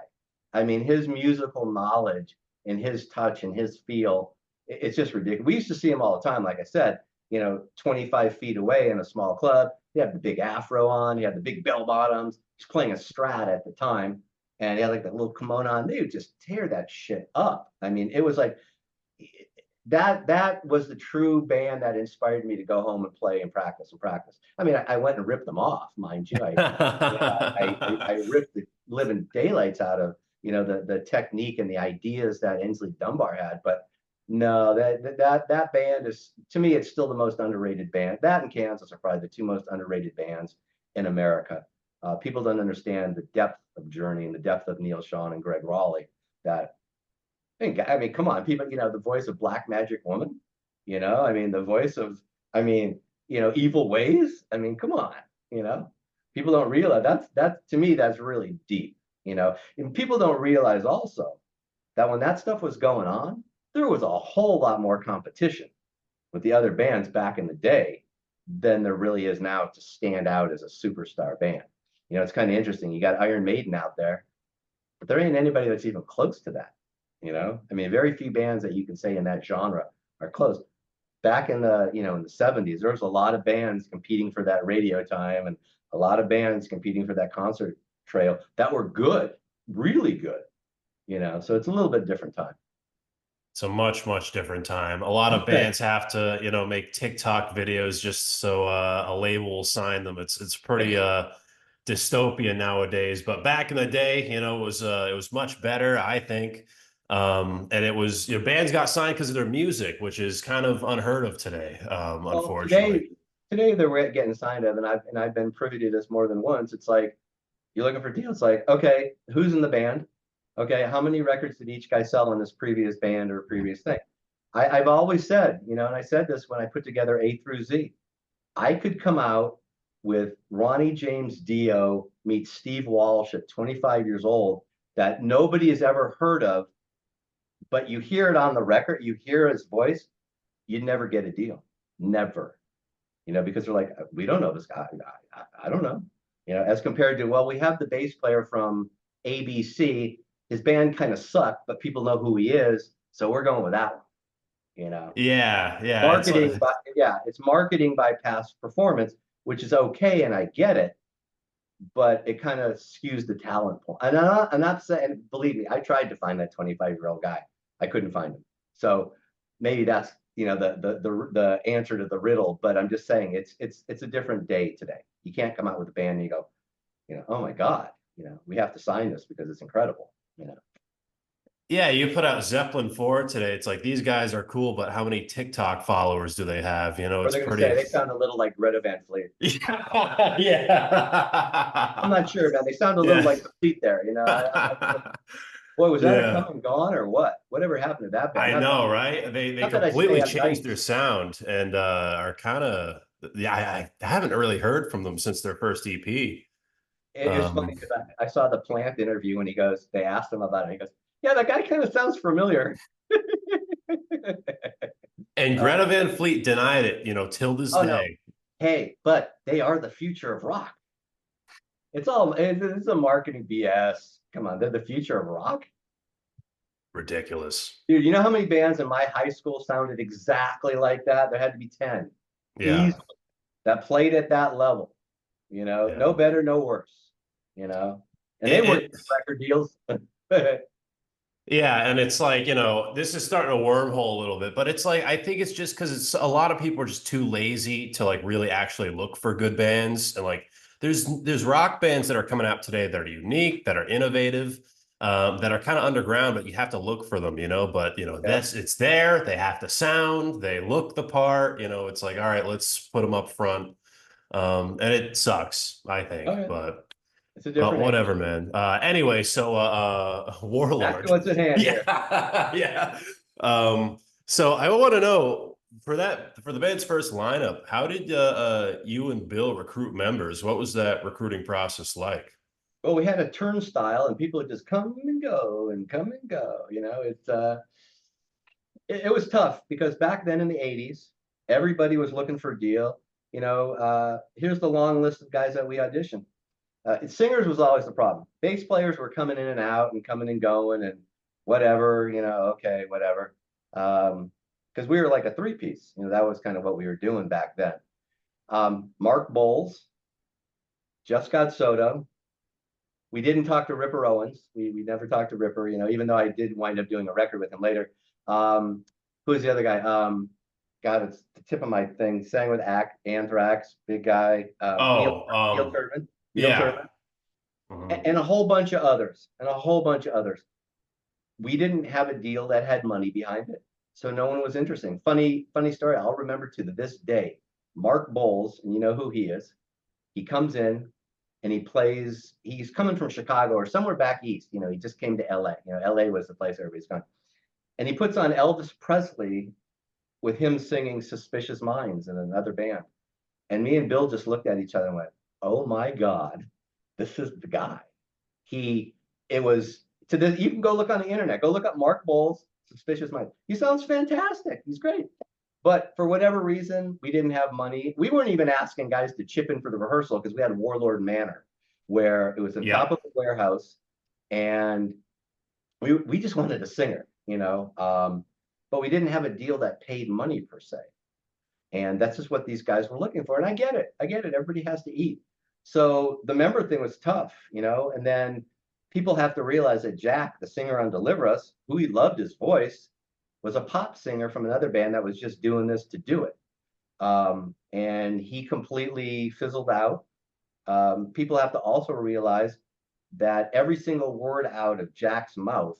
Speaker 1: I mean, his musical knowledge and his touch and his feel, it's just ridiculous. We used to see him all the time, like I said, 25 feet away in a small club. He had the big afro on, he had the big bell bottoms. He's playing a Strat at the time, and he had like that little kimono on. They would just tear that shit up. I mean, it was like that was the true band that inspired me to go home and play and practice and practice. I mean, I went and ripped them off, mind you. I ripped the living daylights out of the technique and the ideas that Inslee Dunbar had. But no, that band is, to me, it's still the most underrated band. That and Kansas are probably the two most underrated bands in America. People don't understand the depth of Journey and the depth of Neil Schon and Greg Raleigh. That I mean, come on, people, the voice of Black Magic Woman, I mean, the voice of, I mean, Evil Ways. I mean, come on, you know, people don't realize that's to me, that's really deep, and people don't realize also that when that stuff was going on, there was a whole lot more competition with the other bands back in the day than there really is now to stand out as a superstar band. It's kind of interesting. You got Iron Maiden out there, but there ain't anybody that's even close to that. I mean, very few bands that you can say in that genre are close. Back in the 70s, there was a lot of bands competing for that radio time and a lot of bands competing for that concert trail that were good, really good, so it's a little bit different time.
Speaker 2: It's a much, much different time. A lot of bands have to, make TikTok videos just so a label will sign them. It's pretty dystopian nowadays. But back in the day, it was much better, I think. And it was, bands got signed because of their music, which is kind of unheard of today,
Speaker 1: Well,
Speaker 2: unfortunately.
Speaker 1: today they're getting signed of, and I've been privy to this more than once. It's like you're looking for deals. Like, okay, who's in the band? Okay, how many records did each guy sell in this previous band or previous thing? I've always said, and I said this when I put together A through Z, I could come out with Ronnie James Dio meets Steve Walsh at 25 years old that nobody has ever heard of, but you hear it on the record, you hear his voice, you'd never get a deal. Never. Because they're like, we don't know this guy. I don't know. As compared to, well, we have the bass player from ABC. His band kind of sucked, but people know who he is, so we're going with that one.
Speaker 2: Yeah, yeah. It's
Speaker 1: Marketing, but yeah, it's marketing by past performance, which is okay, and I get it, but it kind of skews the talent point. And I'm not saying, believe me, I tried to find that 25-year-old guy. I couldn't find him. So maybe that's the answer to the riddle. But I'm just saying it's a different day today. You can't come out with a band and you go, oh my God, we have to sign this because it's incredible.
Speaker 2: Yeah, you put out Zeppelin 4 today. It's like these guys are cool, but how many TikTok followers do they have?
Speaker 1: Or
Speaker 2: It's
Speaker 1: they're gonna say
Speaker 2: pretty.
Speaker 1: they sound a little like Greta Van Fleet.
Speaker 2: Yeah.
Speaker 1: I'm
Speaker 2: Yeah.
Speaker 1: not sure, man. They sound a little
Speaker 2: Yeah.
Speaker 1: like the Fleet there. Boy, was that a come
Speaker 2: Yeah.
Speaker 1: and gone or what? Whatever happened to that band?
Speaker 2: I know, right? They
Speaker 1: Not that I say
Speaker 2: completely
Speaker 1: I'm
Speaker 2: changed their
Speaker 1: nice.
Speaker 2: sound and are kind of yeah, I haven't really heard from them since their first EP.
Speaker 1: It's funny because I saw the Plant interview and they asked him about it. He goes, yeah, that guy kind of sounds familiar.
Speaker 2: And
Speaker 1: Uh,
Speaker 2: Greta Van Fleet denied it, till this
Speaker 1: oh no.
Speaker 2: day.
Speaker 1: Hey, but they are the future of rock. It's a marketing BS. Come on, they're the future of rock.
Speaker 2: Ridiculous.
Speaker 1: Dude, you know how many bands in my high school sounded exactly like that? There had to be 10
Speaker 2: Yeah.
Speaker 1: easily that played at that level. No
Speaker 2: Yeah.
Speaker 1: better, no worse. You know, and they weren't
Speaker 2: It,
Speaker 1: record deals.
Speaker 2: Yeah, and it's like, this is starting to wormhole a little bit, but it's like I think it's just because it's a lot of people are just too lazy to like really actually look for good bands. And like there's rock bands that are coming out today that are unique, that are innovative, that are kind of underground, but you have to look for them, But
Speaker 1: Yeah.
Speaker 2: that's it's there. They have to sound, they look the part, it's like, all right, let's put them up front. And it sucks, I
Speaker 1: Oh,
Speaker 2: think,
Speaker 1: yeah.
Speaker 2: but.
Speaker 1: It's a
Speaker 2: But
Speaker 1: different
Speaker 2: whatever,
Speaker 1: age.
Speaker 2: man. Anyway, so
Speaker 1: Back to
Speaker 2: Warlord.
Speaker 1: what's at hand here.
Speaker 2: Yeah, yeah. So I want to know for the band's first lineup, how did you and Bill recruit members? What was that recruiting process like?
Speaker 1: Well, we had a turnstile and people would just come and go and come and go. It was tough because back then in the 80s, everybody was looking for a deal. Here's the long list of guys that we auditioned. Singers was always the problem. Bass players were coming in and out and coming and going and whatever, okay, whatever. Because we were like a three-piece. That was kind of what we were doing back then. Mark Bowles, Jeff Scott Soto. We didn't talk to Ripper Owens. We never talked to Ripper, even though I did wind up doing a record with him later. Um, Who's the other guy? God, it's the tip of my thing. Sang with Anthrax, big guy.
Speaker 2: Oh,
Speaker 1: Neil Turbin, Neil
Speaker 2: yeah.
Speaker 1: Turbin,
Speaker 2: Mhm.
Speaker 1: and a whole bunch of others, and a whole bunch of others. We didn't have a deal that had money behind it, so no one was interesting. Funny story. I'll remember to this day. Mark Bowles, and you know who he is. He comes in and he plays. He's coming from Chicago or somewhere back east. You know, he just came to L.A. You know, L.A. was the place everybody's going. And he puts on Elvis Presley with him singing Suspicious Minds in another band. And me and Bill just looked at each other and went, "Oh my God, this is the guy." He, it was to this, you can go look on the internet, go look up Mark Bowles, Suspicious Minds. He sounds fantastic. He's great. But for whatever reason, we didn't have money. We weren't even asking guys to chip in for the rehearsal because we had Warlord Manor, where it was on top
Speaker 2: Yep.
Speaker 1: of the warehouse, and we just wanted a singer, you know. But we didn't have a deal that paid money per se. And that's just what these guys were looking for. And I get it. I get it. Everybody has to eat. So the member thing was tough, you know, and then people have to realize that Jack, the singer on Deliver Us, who he loved his voice, was a pop singer from another band that was just doing this to do it. And he completely fizzled out. People have to also realize that every single word out of Jack's mouth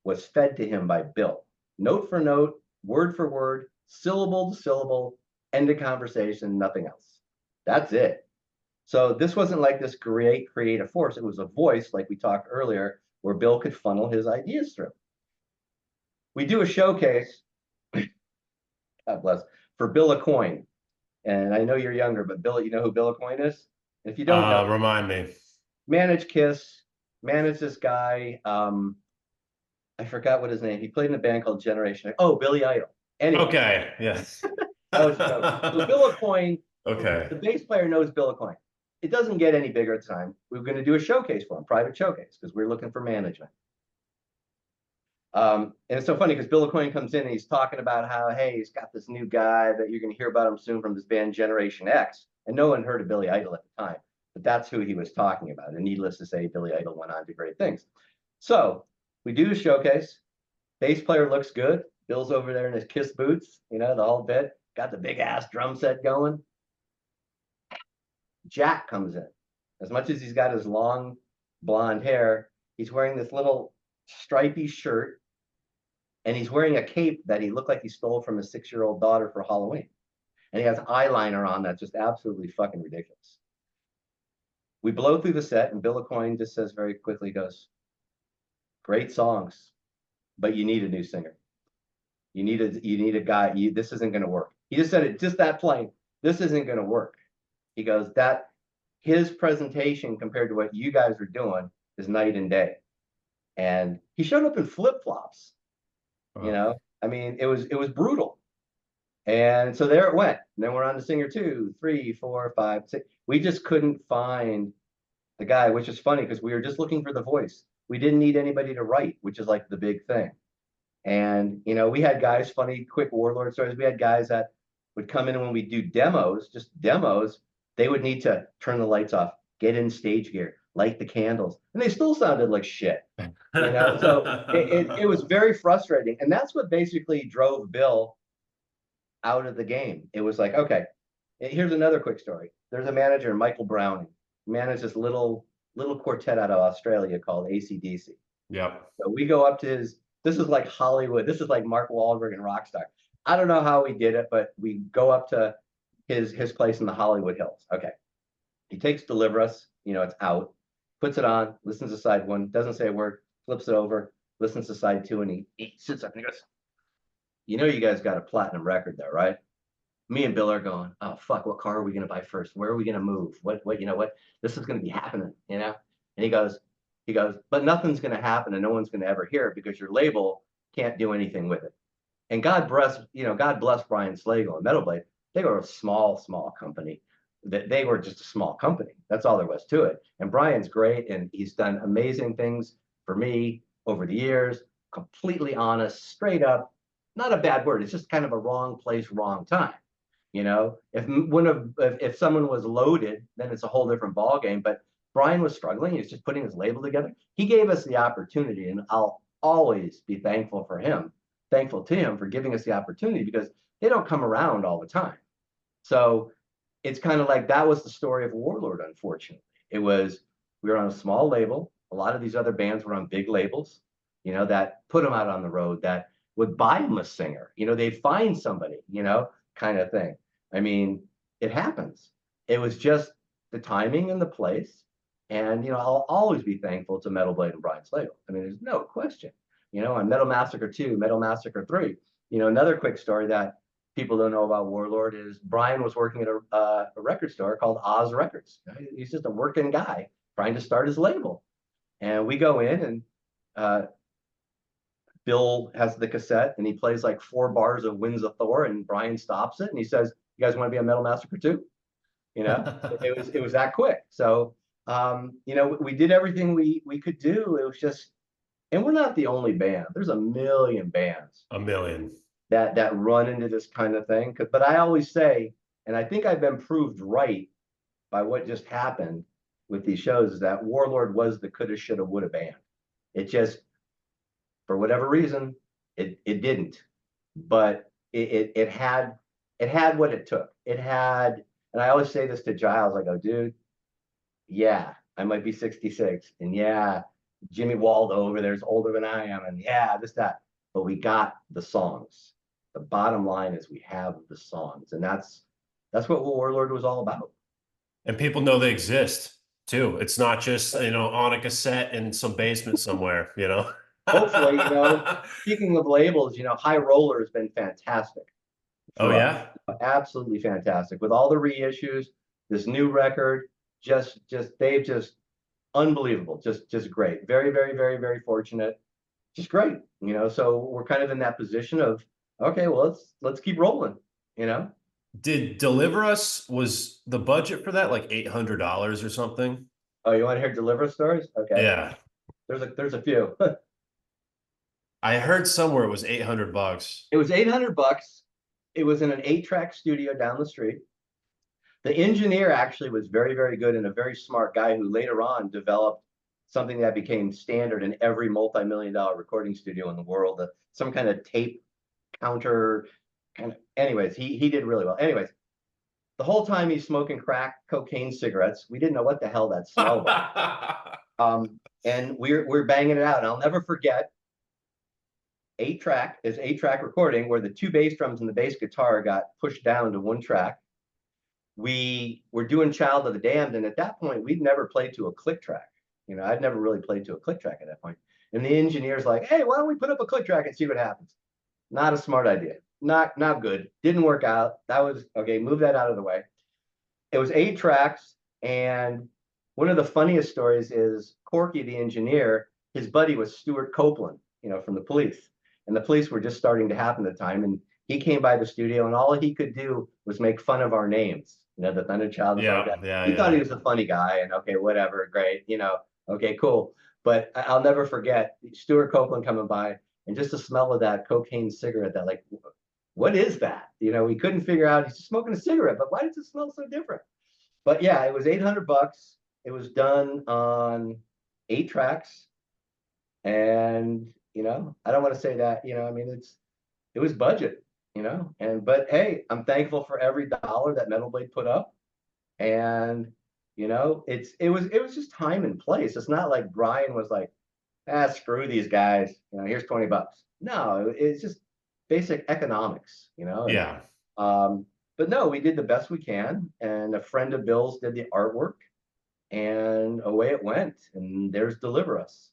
Speaker 1: was fed to him by Bill, note for note, word for word, syllable to syllable, end of conversation, nothing else. That's it. So this wasn't like this great creative force. It was a voice, like we talked earlier, where Bill could funnel his ideas through. We do a showcase, God bless, for Bill Aucoin. And I know you're younger, but Bill, you know who Bill Aucoin is? If you don't know,
Speaker 2: Remind me.
Speaker 1: manage Kiss, manage this guy. I forgot what his name. He played in a band called Generation X. Oh, Billy Idol. Anyway,
Speaker 2: Okay. Yes.
Speaker 1: that was a joke. So Bill Aucoin,
Speaker 2: Okay.
Speaker 1: the bass player knows Bill Aucoin. It doesn't get any bigger at the time. We were going to do a showcase for him, private showcase, because we are looking for management. And it's so funny because Bill Aucoin comes in and he's talking about how, hey, he's got this new guy that you're going to hear about him soon from this band Generation X. And no one heard of Billy Idol at the time, but that's who he was talking about. And needless to say, Billy Idol went on to great things. So we do a showcase. Bass player looks good. Bill's over there in his Kiss boots, you know, the whole bit. Got the big ass drum set going. Jack comes in. As much as he's got his long blonde hair, he's wearing this little stripy shirt and he's wearing a cape that he looked like he stole from his 6-year-old daughter for Halloween. And he has eyeliner on that's just absolutely fucking ridiculous. We blow through the set and Bill Aucoin just says very quickly, goes, "Great songs, but you need a new singer. You need a guy. This isn't going to work." He just said it just that plain. This isn't going to work. He goes, that his presentation compared to what you guys are doing is night and day. And he showed up in flip-flops. You know, I mean, it was brutal. And so there it went. And then we're on to singer 2, 3, 4, 5, 6. We just couldn't find the guy, which is funny because we were just looking for the voice. We didn't need anybody to write, which is like the big thing. And you know, we had guys, funny, quick Warlord stories. We had guys that would come in and when we do demos, just demos, they would need to turn the lights off, get in stage gear, light the candles, and they still sounded like shit. You know, so it was very frustrating. And that's what basically drove Bill out of the game. It was like, okay, here's another quick story. There's a manager, Michael Browning, managed this little quartet out of Australia called ACDC.
Speaker 2: Yep.
Speaker 1: So we go up to his, this is like Hollywood. This is like Mark Wahlberg and Rockstar. I don't know how we did it, but we go up to his place in the Hollywood Hills. Okay. He takes Deliver Us, you know, it's out, puts it on, listens to side 1, doesn't say a word, flips it over, listens to side 2, and he sits up and he goes, "You know, you guys got a platinum record there, right?" Me and Bill are going, "Oh fuck, what car are we gonna buy first? Where are we gonna move? What, you know what? This is gonna be happening, you know?" And he goes, "But nothing's gonna happen and no one's gonna ever hear it because your label can't do anything with it." And God bless Brian Slagle and Metal Blade. They were a small company. They were just a small company. That's all there was to it. And Brian's great and he's done amazing things for me over the years. Completely honest, straight up, not a bad word. It's just kind of a wrong place, wrong time. You know, if someone was loaded, then it's a whole different ballgame. But Brian was struggling. He was just putting his label together. He gave us the opportunity, and I'll always be thankful for him thankful to him for giving us the opportunity because they don't come around all the time. So it's kind of like that was the story of Warlord, unfortunately. It was, we were on a small label. A lot of these other bands were on big labels, that put them out on the road, that would buy them a singer. They'd find somebody, kind of thing. I mean, it happens. It was just the timing and the place. And, I'll always be thankful to Metal Blade and Brian Slagle. I mean, there's no question. On Metal Massacre 2, Metal Massacre 3, another quick story that people don't know about Warlord is Brian was working at a record store called Oz Records. He's just a working guy trying to start his label. And we go in and Bill has the cassette and he plays like 4 bars of Winds of Thor and Brian stops it and he says, "You guys want to be on Metal Massacre 2?" It was that quick. So we did everything we could do. It was just, and we're not the only band. There's a million bands.
Speaker 2: A million.
Speaker 1: That run into this kind of thing. But I always say, and I think I've been proved right by what just happened with these shows, is that Warlord was the coulda, shoulda, woulda band. It just, for whatever reason, it didn't. But it had what it took. It had, and I always say this to Giles, I go, dude, yeah, I might be 66, and yeah, Jimmy Waldo over there's older than I am, and yeah, this, that. But we got the songs. The bottom line is we have the songs, and that's what Warlord was all about.
Speaker 2: And people know they exist too. It's not just, on a cassette in some basement somewhere,
Speaker 1: Hopefully, speaking of labels, High Roller has been fantastic
Speaker 2: Oh
Speaker 1: for us.
Speaker 2: yeah.
Speaker 1: Absolutely fantastic. With all the reissues, this new record, they've just unbelievable. Just great. Very, very, very, very fortunate. Just great. So we're kind of in that position of, okay, well, let's keep rolling,
Speaker 2: Did Deliver Us, was the budget for that like $800 or something?
Speaker 1: Oh, you want to hear Deliver stories? Okay.
Speaker 2: Yeah.
Speaker 1: There's a few.
Speaker 2: I heard somewhere it was 800 bucks.
Speaker 1: It was $800. It was in an 8-track studio down the street. The engineer actually was very, very good and a very smart guy who later on developed something that became standard in every multi-million-dollar recording studio in the world, some kind of tape counter. Anyways, he did really well. Anyways, the whole time he's smoking crack cocaine cigarettes. We didn't know what the hell that smelled like. And we're banging it out. And I'll never forget, 8-track recording where the 2 bass drums and the bass guitar got pushed down to 1 track. We were doing Child of the Damned, and at that point, we'd never played to a click track. I'd never really played to a click track at that point. And the engineer's like, "Hey, why don't we put up a click track and see what happens?" Not a smart idea. Not good. Didn't work out. That was okay. Move that out of the way. It was 8 tracks, and one of the funniest stories is Corky, the engineer. His buddy was Stuart Copeland, from the Police, and the Police were just starting to happen at the time. And he came by the studio, and all he could do was make fun of our names. The Thunderchild. He thought he was a funny guy, and okay, whatever, great. Okay, cool. But I'll never forget Stuart Copeland coming by, and just the smell of that cocaine cigarette. That, like, what is that? We couldn't figure out. He's just smoking a cigarette, but why does it smell so different? But yeah, it was $800. It was done on 8 tracks, and I don't want to say that. I mean, it was budget. But hey, I'm thankful for every dollar that Metal Blade put up, and it was just time and place. It's not like Brian was like, screw these guys, here's $20. No, it's just basic economics,
Speaker 2: Yeah.
Speaker 1: But no, we did the best we can, and a friend of Bill's did the artwork, and away it went, and there's Deliver Us.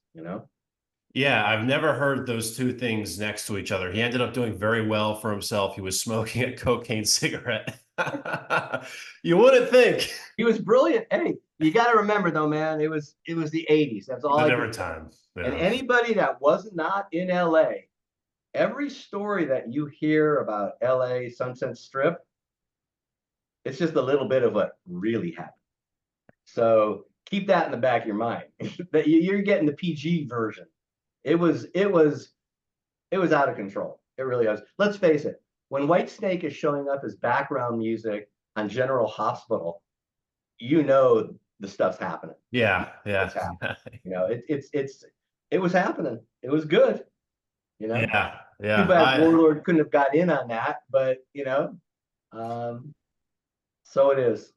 Speaker 2: Yeah, I've never heard those two things next to each other. He ended up doing very well for himself. He was smoking a cocaine cigarette. You wouldn't think.
Speaker 1: He was brilliant. Hey, you got to remember though, man, it was the 80s. That's all
Speaker 2: A
Speaker 1: I
Speaker 2: different
Speaker 1: could.
Speaker 2: time.
Speaker 1: And
Speaker 2: Yeah.
Speaker 1: anybody that was not in LA, every story that you hear about LA Sunset Strip, it's just a little bit of what really happened. So keep that in the back of your mind. That you're getting the PG version. It was out of control. It really was. Let's face it. When Whitesnake is showing up as background music on General Hospital, the stuff's happening.
Speaker 2: Yeah, yeah.
Speaker 1: It's happening. It was happening. It was good.
Speaker 2: Yeah.
Speaker 1: Too
Speaker 2: Yeah.
Speaker 1: bad Warlord couldn't have got in on that, but um, so it is.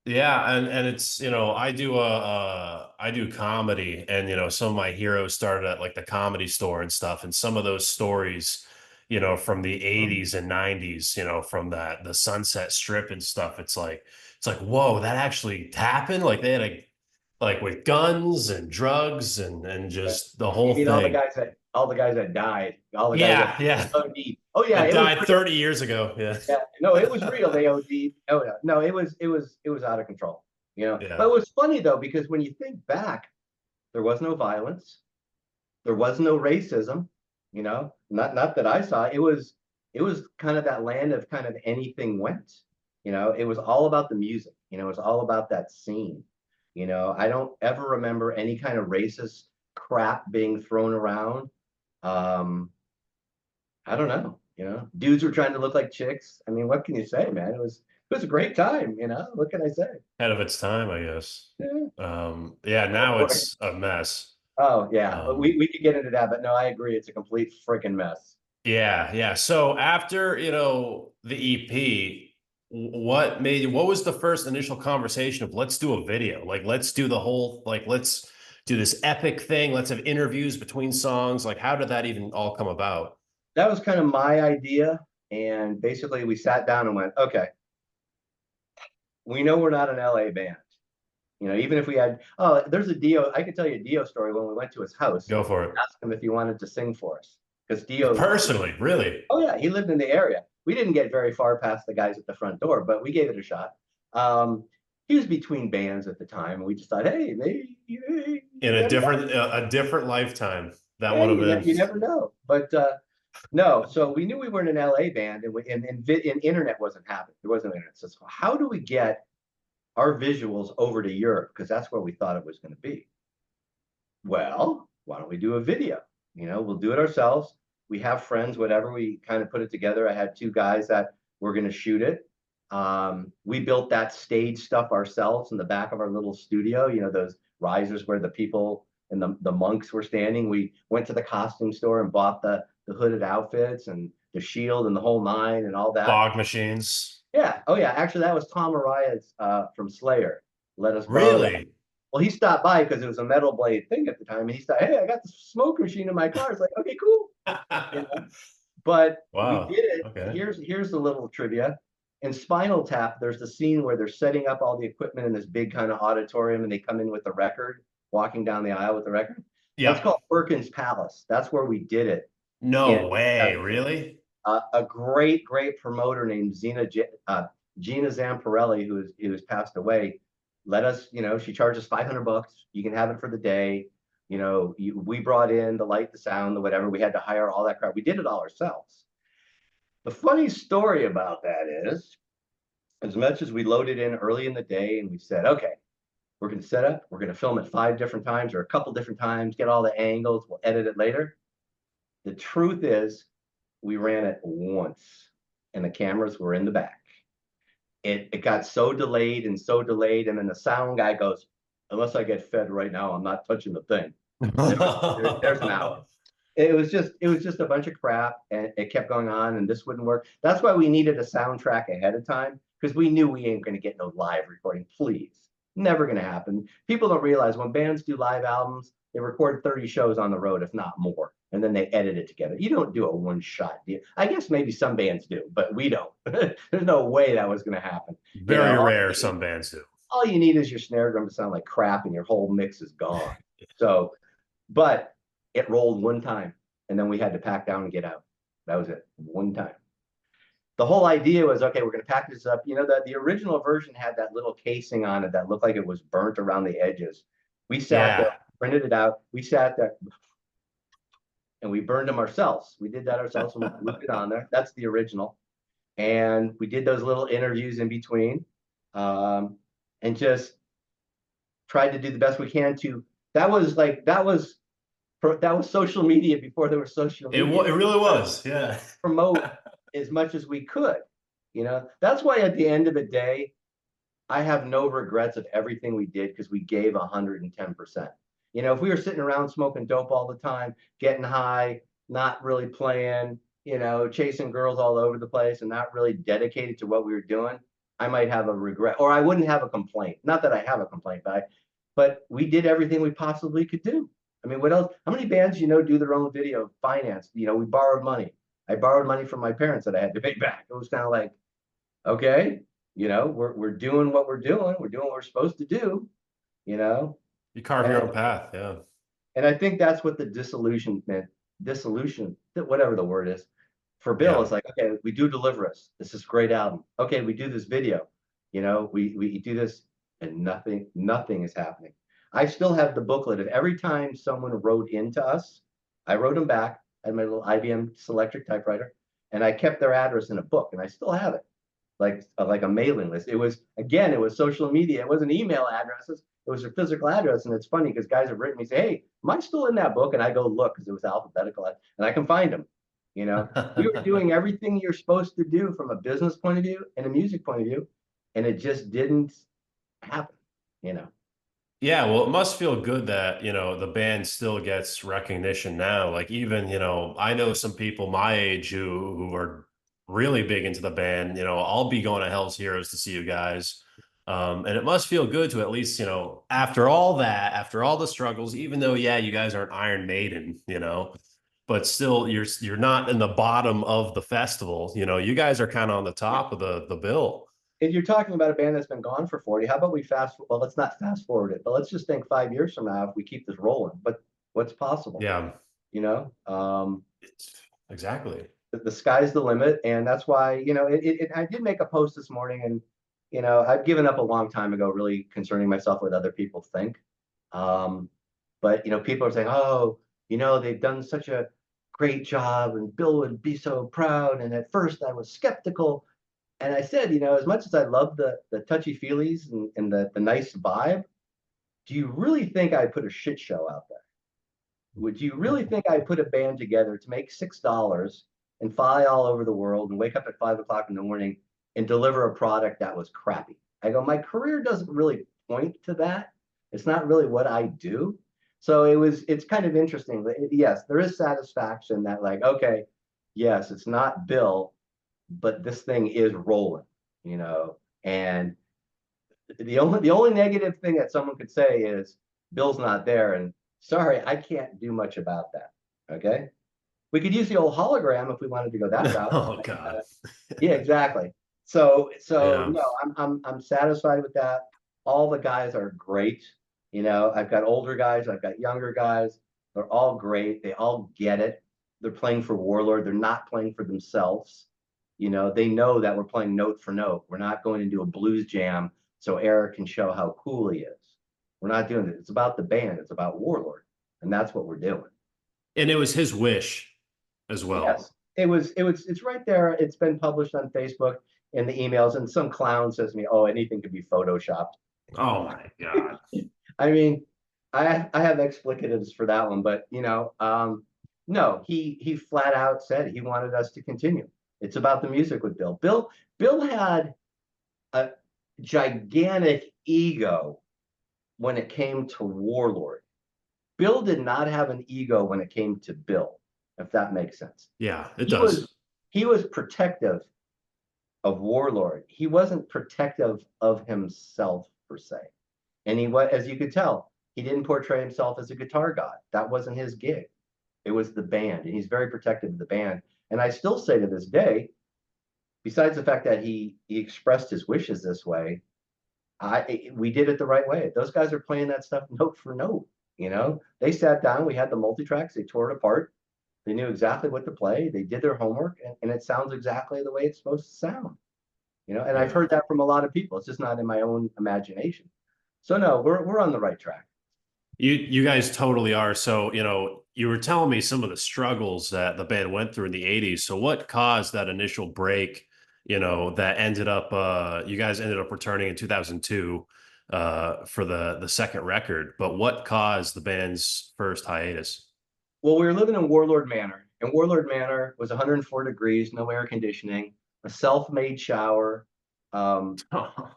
Speaker 2: Yeah, and it's, I do comedy, and some of my heroes started at like the Comedy Store and stuff, and some of those stories, from the
Speaker 1: Mhm.
Speaker 2: 80s and 90s, from the Sunset Strip and stuff, it's like whoa, that actually happened. Like they had like with guns and drugs and
Speaker 1: Yeah.
Speaker 2: just the
Speaker 1: You
Speaker 2: whole
Speaker 1: mean
Speaker 2: thing.
Speaker 1: all the guys that died, all the guys that
Speaker 2: Yeah, yeah.
Speaker 1: OD'd. Oh yeah,
Speaker 2: That
Speaker 1: it was
Speaker 2: died
Speaker 1: real.
Speaker 2: 30 years ago. Yeah.
Speaker 1: Yeah, no, it was real. They OD'd. Oh yeah, no, it was out of control. But
Speaker 2: Yeah.
Speaker 1: it was funny though because when you think back, there was no violence, there was no racism. Not that I saw. It was kind of that land of kind of anything went. It was all about the music. It was all about that scene. I don't ever remember any kind of racist crap being thrown around. Um, I don't know. Dudes were trying to look like chicks. I mean, what can you say, man? It was a great time. What can I say?
Speaker 2: Ahead of its time, I guess.
Speaker 1: Yeah.
Speaker 2: Yeah,
Speaker 1: Oh
Speaker 2: now
Speaker 1: boy.
Speaker 2: it's a mess.
Speaker 1: Oh yeah, but we
Speaker 2: Um,
Speaker 1: we could get into that, but no, I agree. It's a complete freaking mess.
Speaker 2: yeah, yeah. So after, the EP, what was the first initial conversation of let's do a video? Like, let's do the whole, like, let's do this epic thing. Let's have interviews between songs. Like, how did that even all come about?
Speaker 1: That was kind of my idea, and basically we sat down and went, okay, we know we're not an LA band. Even if we had, oh, there's a Dio. I could tell you a Dio story when we went to his house,
Speaker 2: Go for it.
Speaker 1: asked him if he wanted to sing for us because Dio.
Speaker 2: Personally, really?
Speaker 1: Oh yeah, he lived in the area. We didn't get very far past the guys at the front door, but we gave it a shot. Um, he was between bands at the time, and we just thought, hey, maybe, hey,
Speaker 2: In
Speaker 1: you
Speaker 2: a
Speaker 1: never know.
Speaker 2: different lifetime, that would
Speaker 1: Hey,
Speaker 2: have
Speaker 1: you
Speaker 2: been.
Speaker 1: never know. But no, so we knew we weren't an LA band, and internet wasn't happening. There wasn't internet. So how do we get our visuals over to Europe? Because that's where we thought it was going to be. Well, why don't we do a video? We'll do it ourselves. We have friends, whatever. We kind of put it together. I had two guys that were going to shoot it. We built that stage stuff ourselves in the back of our little studio, those risers where the people and the monks were standing. We went to the costume store and bought the hooded outfits and the shield and the whole nine and all that.
Speaker 2: Fog machines.
Speaker 1: Yeah. Oh yeah. Actually, that was Tom Arias from Slayer. Let us borrow that.
Speaker 2: Really?
Speaker 1: Well, he stopped by because it was a metal blade thing at the time, and he said, "Hey, I got the smoke machine in my car." It's like, okay, cool. You know? But we
Speaker 2: Wow.
Speaker 1: did it.
Speaker 2: Okay.
Speaker 1: Here's the little trivia. In Spinal Tap, there's the scene where they're setting up all the equipment in this big kind of auditorium, and they come in with the record, walking down the aisle with the record. That's
Speaker 2: Yep.
Speaker 1: called Perkins Palace. That's where we did it. And
Speaker 2: No way. Really?
Speaker 1: a great promoter named Gina Zamparelli, who has passed away, let us. She charges $500. You can have it for the day. We brought in the light, the sound, the whatever. We had to hire all that crap. We did it all ourselves. The funny story about that is, as much as we loaded in early in the day and we said, okay, we're going to set up, we're going to film it 5 different times or a couple different times, get all the angles, we'll edit it later. The truth is, we ran it once and the cameras were in the back. It got so delayed and so delayed. And then the sound guy goes, unless I get fed right now, I'm not touching the thing. And there's an hour. It was just a bunch of crap and it kept going on and this wouldn't work. That's why we needed a soundtrack ahead of time because we knew we ain't going to get no live recording. Please. Never going to happen. People don't realize when bands do live albums, they record 30 shows on the road, if not more, and then they edit it together. You don't do a one shot deal. I guess maybe some bands do, but we don't. There's no way that was going to happen.
Speaker 2: Very
Speaker 1: All
Speaker 2: rare.
Speaker 1: you need,
Speaker 2: Some bands do.
Speaker 1: all you need is your snare drum to sound like crap and your whole mix is gone. So, but it rolled one time and then we had to pack down and get out. That was it. One time. The whole idea was, okay, we're going to pack this up. The original version had that little casing on it that looked like it was burnt around the edges. We sat there,
Speaker 2: Yeah.
Speaker 1: printed it out. We sat there and we burned them ourselves. We did that ourselves and we glued it on there. That's the original. And we did those little interviews in between, and just tried to do the best we can to. That was social media before there was social media.
Speaker 2: It really was. Yeah.
Speaker 1: Promote as much as we could. That's why at the end of the day, I have no regrets of everything we did because we gave 110%. If we were sitting around smoking dope all the time, getting high, not really playing, chasing girls all over the place and not really dedicated to what we were doing, I might have a regret, or I wouldn't have a complaint. Not that I have a complaint, but we did everything we possibly could do. I mean, what else? How many bands, do their own video finance? We borrowed money. I borrowed money from my parents that I had to pay back. It was kind of like, okay, we're doing what we're doing. We're doing what we're supposed to do, you know.
Speaker 2: You carve
Speaker 1: And
Speaker 2: your
Speaker 1: I
Speaker 2: own path. Yeah.
Speaker 1: and I think that's what the dissolution, whatever the word is, for Bill
Speaker 2: Yeah.
Speaker 1: is like, okay, we do Deliver Us. This is a great album. Okay, we do this video. We do this, and nothing is happening. I still have the booklet of every time someone wrote into us. I wrote them back. I had my little IBM Selectric typewriter, and I kept their address in a book, and I still have it, like a mailing list. It was social media. It wasn't email addresses. It was a physical address. And it's funny because guys have written me, say, hey, am I still in that book? And I go look because it was alphabetical, and I can find them. We were doing everything you're supposed to do from a business point of view and a music point of view, and it just didn't happen. You know.
Speaker 2: Yeah, well, it must feel good that, the band still gets recognition now. Like even, I know some people my age who are really big into the band. I'll be going to Hell's Heroes to see you guys. And it must feel good to at least, after all that, after all the struggles, even though, yeah, you guys aren't Iron Maiden, but still you're not in the bottom of the festival. You guys are kind of on the top of the bill.
Speaker 1: If you're talking about a band that's been gone for 40, how about well, let's not fast forward it, but let's just think 5 years from now if we keep this rolling. But what's possible?
Speaker 2: Yeah,
Speaker 1: You know, um,
Speaker 2: exactly.
Speaker 1: the sky's the limit, and that's why I did make a post this morning, and I've given up a long time ago, really concerning myself with other people think. Um, but people are saying, oh, they've done such a great job, and Bill would be so proud. And at first, I was skeptical, and I said, as much as I love the touchy feelies and the nice vibe, do you really think I put a shit show out there? Would you really think I put a band together to make $6 and fly all over the world and wake up at 5 o'clock in the morning and deliver a product that was crappy? I go, my career doesn't really point to that. It's not really what I do. So it's kind of interesting. Yes, there is satisfaction that, like, okay, yes, it's not Bill, but this thing is rolling, and the only negative thing that someone could say is Bill's not there, and sorry, I can't do much about that. Okay, we could use the old hologram if we wanted to go that route.
Speaker 2: Oh God.
Speaker 1: Yeah, exactly. So
Speaker 2: Yeah.
Speaker 1: no, I'm satisfied with that. All the guys are great. I've got older guys, I've got younger guys. They're all great. They all get it. They're playing for Warlord. They're not playing for themselves. They know that we're playing note for note. We're not going to do a blues jam so Eric can show how cool he is. We're not doing it. It's about the band. It's about Warlord, and that's what we're doing.
Speaker 2: And it was his wish as well.
Speaker 1: Yes, it's right there. It's been published on Facebook in the emails, and some clown says to me, "Oh, anything could be photoshopped."
Speaker 2: Oh my God.
Speaker 1: I mean, I have explicatives for that one, but no, he flat out said he wanted us to continue. It's about the music with Bill. Bill had a gigantic ego when it came to Warlord. Bill did not have an ego when it came to Bill, if that makes sense.
Speaker 2: Yeah, it
Speaker 1: He was
Speaker 2: does.
Speaker 1: he was protective of Warlord. He wasn't protective of himself per se. And as you could tell, he didn't portray himself as a guitar god. That wasn't his gig. It was the band, and he's very protective of the band. And I still say to this day, besides the fact that he expressed his wishes this way, we did it the right way. Those guys are playing that stuff note for note. They sat down, we had the multi-tracks, they tore it apart. They knew exactly what to play. They did their homework, and it sounds exactly the way it's supposed to sound. And I've
Speaker 2: Yeah.
Speaker 1: heard that from a lot of people. It's just not in my own imagination. So no, we're on the right track.
Speaker 2: You guys totally are. So, you were telling me some of the struggles that the band went through in the 80s. So what caused that initial break, that ended up you guys ended up returning in 2002 for the second record. But what caused the band's first hiatus?
Speaker 1: Well, we were living in Warlord Manor, and Warlord Manor was 104 degrees, no air conditioning, a self-made shower. Um,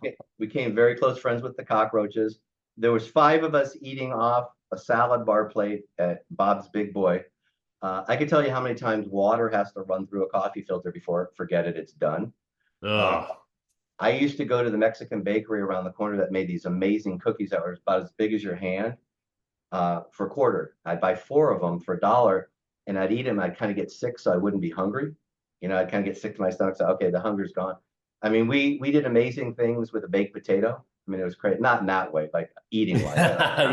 Speaker 1: we became very close friends with the cockroaches. There was five of us eating off a salad bar plate at Bob's Big Boy. I can tell you how many times water has to run through a coffee filter before forget it, it's done. Uh,
Speaker 2: Ugh.
Speaker 1: I used to go to the Mexican bakery around the corner that made these amazing cookies that were about as big as your hand for a quarter. I'd buy four of them for $1 and I'd eat them. I'd kind of get sick so I wouldn't be hungry. I'd kind of get sick to my stomach. So, okay, the hunger's gone. I mean, we did amazing things with a baked potato. I mean, it was great. Not in that way, like eating wise.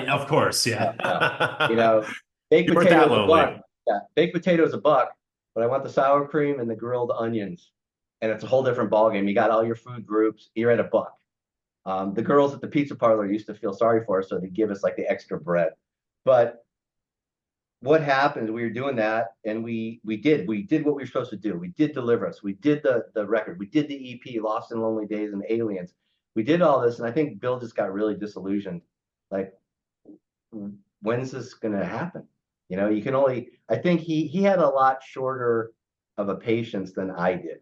Speaker 2: Of course,
Speaker 1: No, no. You
Speaker 2: yeah.
Speaker 1: know, baked
Speaker 2: You weren't that
Speaker 1: potatoes a buck.
Speaker 2: lonely.
Speaker 1: Yeah, baked potatoes a buck, but I want the sour cream and the grilled onions. And it's a whole different ballgame. You got all your food groups. You're at a buck. The girls at the pizza parlor used to feel sorry for us, so they give us like the extra bread. But what happened? We were doing that, and we did what we were supposed to do. We did Deliverance. We did the record. We did the EP, Lost and Lonely Days and Aliens. We did all this, and I think Bill just got really disillusioned. Like, when's this gonna happen? You can only. I think he had a lot shorter of a patience than I did,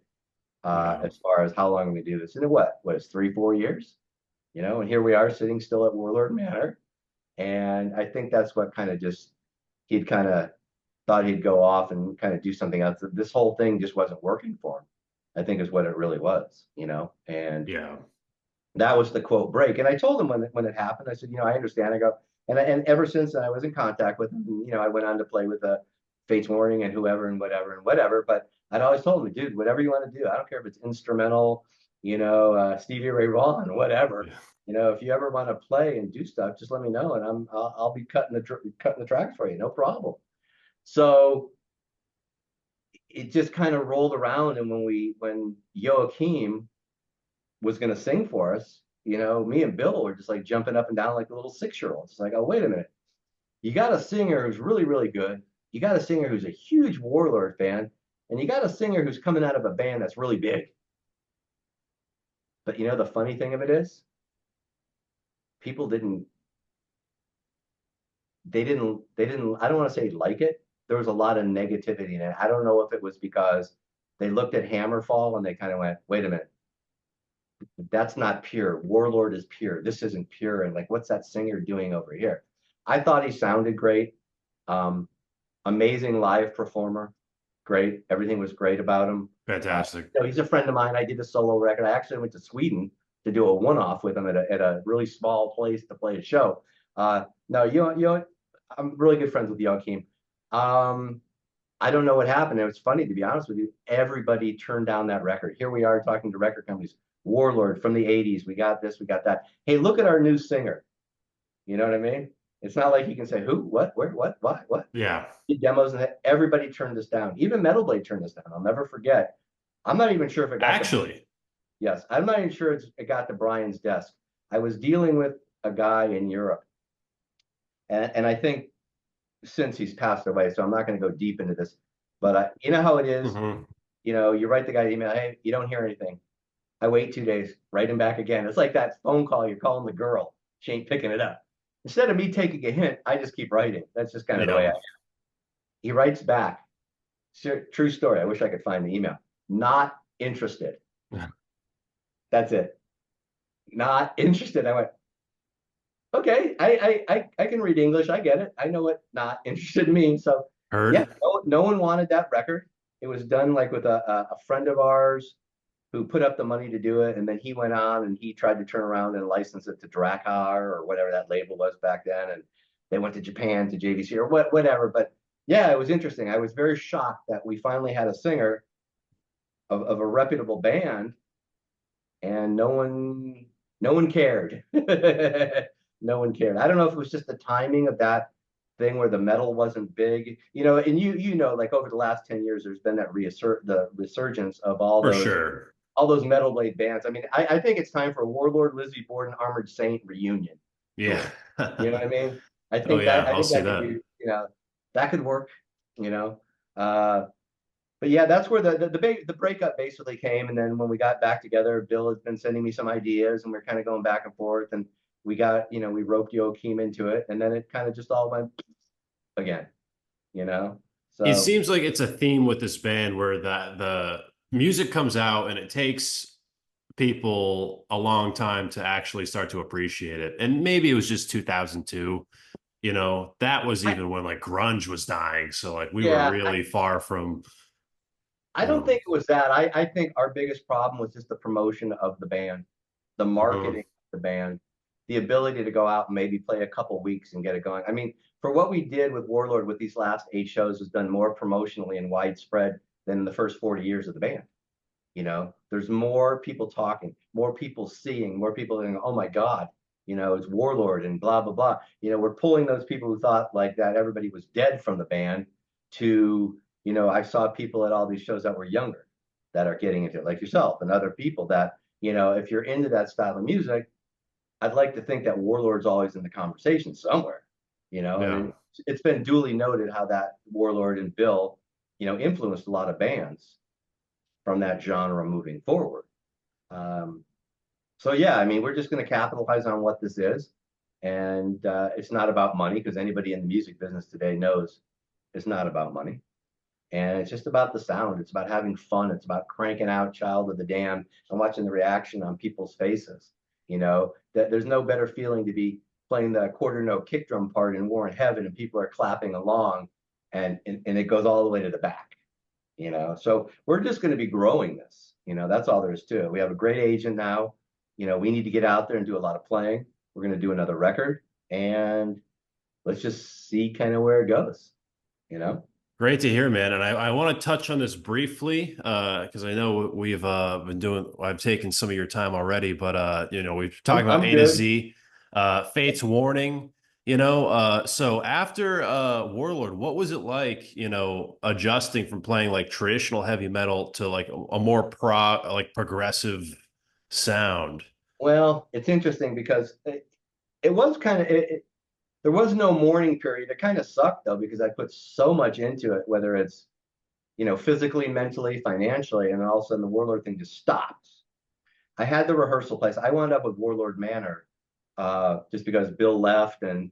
Speaker 2: Yeah.
Speaker 1: as far as how long we do this. And what was 3, 4 years? And here we are sitting still at Warlord Manor. And I think that's what kind of just he'd kind of thought he'd go off and kind of do something else. This whole thing just wasn't working for him, I think is what it really was. And
Speaker 2: Yeah.
Speaker 1: that was the quote break. And I told him when it happened, I said, I understand. I go, and ever since then, I was in contact with him. And, I went on to play with Fates Warning and whoever and whatever and whatever. But I'd always told him, dude, whatever you want to do, I don't care if it's instrumental, Stevie Ray Vaughan, whatever.
Speaker 2: Yeah.
Speaker 1: If you ever want to play and do stuff, just let me know, and I'll be cutting the tracks for you, no problem. So it just kind of rolled around, and when Joachim was going to sing for us, me and Bill were just like jumping up and down like the little 6-year-olds. It's like, oh, wait a minute. You got a singer who's really, really good. You got a singer who's a huge Warlord fan, and you got a singer who's coming out of a band that's really big. But the funny thing of it is, people they didn't, I don't want to say like it. There was a lot of negativity in it. I don't know if it was because they looked at Hammerfall and they kind of went, wait a minute, that's not pure. Warlord is pure. This isn't pure. And like, what's that singer doing over here? I thought he sounded great. Um, Amazing live performer. Great. Everything was great about him.
Speaker 2: Fantastic.
Speaker 1: He's a friend of mine. I did a solo record. I actually went to Sweden to do a one-off with him at a really small place to play a show. No, I'm really good friends with Joachim. I don't know what happened. It was funny, to be honest with you. Everybody turned down that record. Here we are talking to record companies. Warlord from the 80s. We got this, we got that. Hey, look at our new singer. You know what I mean? It's not like you can say, who, what, where, what, why, what.
Speaker 2: Yeah.
Speaker 1: Demos, and everybody turned this down. Even Metal Blade turned this down. I'll never forget. I'm not even sure if it got
Speaker 2: Actually.
Speaker 1: yes, I'm not even sure it got to Brian's desk. I was dealing with a guy in Europe, and I think since he's passed away, so I'm not going to go deep into this. But you know how it is.
Speaker 2: Mhm.
Speaker 1: You write the guy an email, hey, you don't hear anything. I wait 2 days, write him back again. It's like that phone call you're calling the girl. She ain't picking it up. Instead of me taking a hint, I just keep writing. That's just kind of the way I
Speaker 2: Yeah.
Speaker 1: am. He writes back. True story. I wish I could find the email. Not interested. That's it. Not interested. I went, okay, I can read English. I get it. I know what not interested means. So yeah,
Speaker 2: Heard.
Speaker 1: no one wanted that record. It was done like with a friend of ours who put up the money to do it, and then he went on and he tried to turn around and license it to Drakkar or whatever that label was back then, and they went to Japan to JVC or whatever. But yeah, it was interesting. I was very shocked that we finally had a singer of a reputable band, and no one cared. No one cared. I don't know if it was just the timing of that thing where the metal wasn't big, and like over the last 10 years, there's been that the resurgence of all
Speaker 2: For
Speaker 1: those
Speaker 2: sure.
Speaker 1: Metal Blade bands. I mean, I think it's time for a Warlord, Lizzie Borden, Armored Saint reunion
Speaker 2: Yeah.
Speaker 1: tour. You know what I mean? I
Speaker 2: Oh
Speaker 1: think
Speaker 2: yeah,
Speaker 1: that I
Speaker 2: I'll
Speaker 1: think
Speaker 2: see
Speaker 1: that could
Speaker 2: that.
Speaker 1: be, that could work, you know. Uh, but yeah, that's where the breakup basically came. And then when we got back together, Bill has been sending me some ideas, and we're kind of going back and forth. And we roped Joachim into it, and then it kind of just all went again, you know.
Speaker 2: It
Speaker 1: So
Speaker 2: seems like it's a theme with this band where the music comes out and it takes people a long time to actually start to appreciate it. And maybe it was just 2002. that was
Speaker 1: I,
Speaker 2: even when like grunge was dying. So like we were
Speaker 1: yeah,
Speaker 2: really far from,
Speaker 1: I
Speaker 2: you
Speaker 1: don't
Speaker 2: know,
Speaker 1: think it was that. I think our biggest problem was just the promotion of the band, the
Speaker 2: mhm.
Speaker 1: marketing of the band, the ability to go out and maybe play a couple weeks and get it going. I mean, for what we did with Warlord with these last 8 shows was done more promotionally and widespread than in the first 40 years of the band. There's more people talking, more people seeing, more people going, oh my God, it's Warlord and blah, blah, blah. We're pulling those people who thought like that everybody was dead from the band to, I saw people at all these shows that were younger that are getting into it, like yourself and other people that, if you're into that style of music, I'd like to think that Warlord's always in the conversation somewhere, and
Speaker 2: Yeah.
Speaker 1: it's been duly noted how that Warlord and Bill, influenced a lot of bands from that genre moving forward. Um, so yeah, I mean, we're just going to capitalize on what this is, and it's not about money because anybody in the music business today knows it's not about money, and it's just about the sound. It's about having fun. It's about cranking out "Child of the Damned" and watching the reaction on people's faces. That there's no better feeling to be playing the quarter note kick drum part in War in Heaven and people are clapping along, and it goes all the way to the back. So we're just going to be growing this. That's all there is to it. We have a great agent now. We need to get out there and do a lot of playing. We're going to do another record, and let's just see kind of where it goes. you know
Speaker 2: Great to hear, man. And I want to touch on this briefly because I know we've been doing, I've taken some of your time already, but we've talked about
Speaker 1: I'm
Speaker 2: A to
Speaker 1: good.
Speaker 2: Z, Fate's Warning, so after Warlord, what was it like, adjusting from playing like traditional heavy metal to like a more progressive sound?
Speaker 1: Well, it's interesting because it was kind of there was no mourning period. It kind of sucked though because I put so much into it, whether it's physically, mentally, financially, and then all of a sudden the Warlord thing just stopped. I had the rehearsal place. I wound up with Warlord Manor just because Bill left and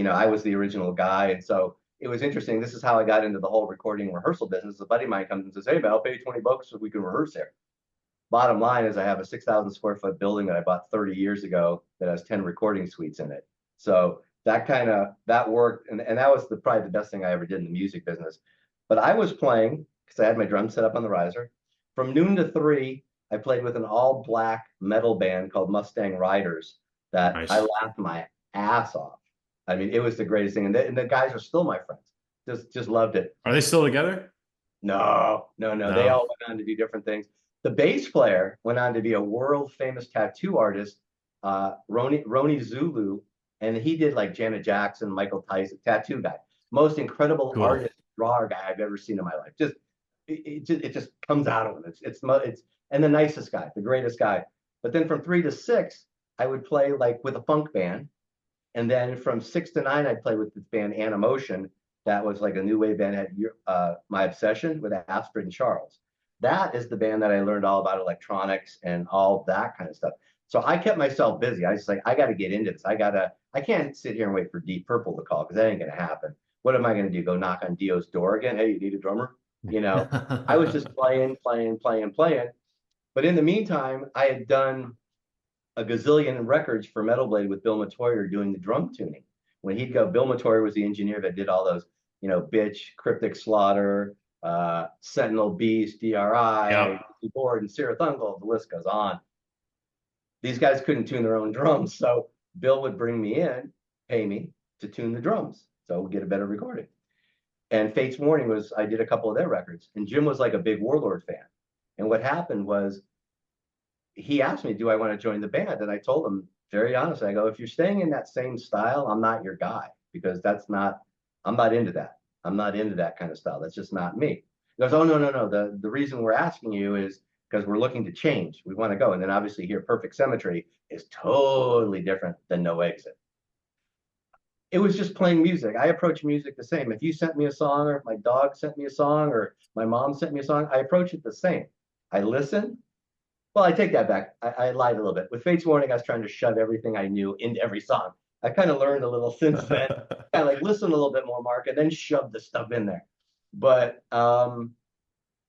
Speaker 1: I was the original guy. And so it was interesting. This is how I got into the whole recording rehearsal business. A buddy of mine comes and says, hey, man, I'll pay you 20 bucks so we can rehearse here. Bottom line is I have a 6,000 square foot building that I bought 30 years ago that has 10 recording suites in it. So that worked. And that was probably the best thing I ever did in the music business. But I was playing because I had my drum set up on the riser. From noon to 3, I played with an all black metal band called Mustang Riders that I
Speaker 2: Nice.
Speaker 1: laughed my ass off. I mean, it was the greatest thing. And the guys are still my friends. Just loved it.
Speaker 2: Are they still together?
Speaker 1: No, no, no. They
Speaker 2: No.
Speaker 1: all went on to do different things. The bass player went on to be a world famous tattoo artist, Roni Zulu, and he did like Janet Jackson, Michael Tyson, tattoo guy. Most incredible
Speaker 2: Cool.
Speaker 1: artist, drawer guy I've ever seen in my life. It just comes out of him. It's and the nicest guy, the greatest guy. But then from 3 to 6, I would play like with a funk band, and then from 6 to 9, I'd play with this band Animotion. That was like a new wave band. Had My Obsession with Astrid and Charles. That is the band that I learned all about electronics and all that kind of stuff. So I kept myself busy. I was like, I got to get into this. I can't sit here and wait for Deep Purple to call because that ain't going to happen. What am I going to do? Go knock on Dio's door again? Hey, you need a drummer? You know, I was just playing, playing, playing, playing. But in the meantime, I had done a gazillion records for Metal Blade with Bill Matoyer doing the drum tuning. When he'd go, Bill Matoyer was the engineer that did all those, Bitch, Cryptic Slaughter, Sentinel Beast, DRI,
Speaker 2: Yep.
Speaker 1: Board, and Sirathungal. The list goes on. These guys couldn't tune their own drums, so Bill would bring me in, pay me to tune the drums, so we'd get a better recording. And Fate's Warning was I did a couple of their records, and Jim was like a big Warlord fan. And what happened was he asked me, do I want to join the band? And I told him very honestly, I go, if you're staying in that same style, I'm not your guy because I'm not into that. I'm not into that kind of style. That's just not me. He goes, oh, no, no, no. The reason we're asking you is because we're looking to change. We want to go. And then obviously here, Perfect Symmetry is totally different than No Exit. It was just playing music. I approach music the same. If you sent me a song or if my dog sent me a song or my mom sent me a song, I approach it the same. I listen. Well, I take that back. I lied a little bit. With Fates Warning, I was trying to shove everything I knew into every song. I kind of learned a little since then. Kind of like listen a little bit more, Mark, and then shove the stuff in there. But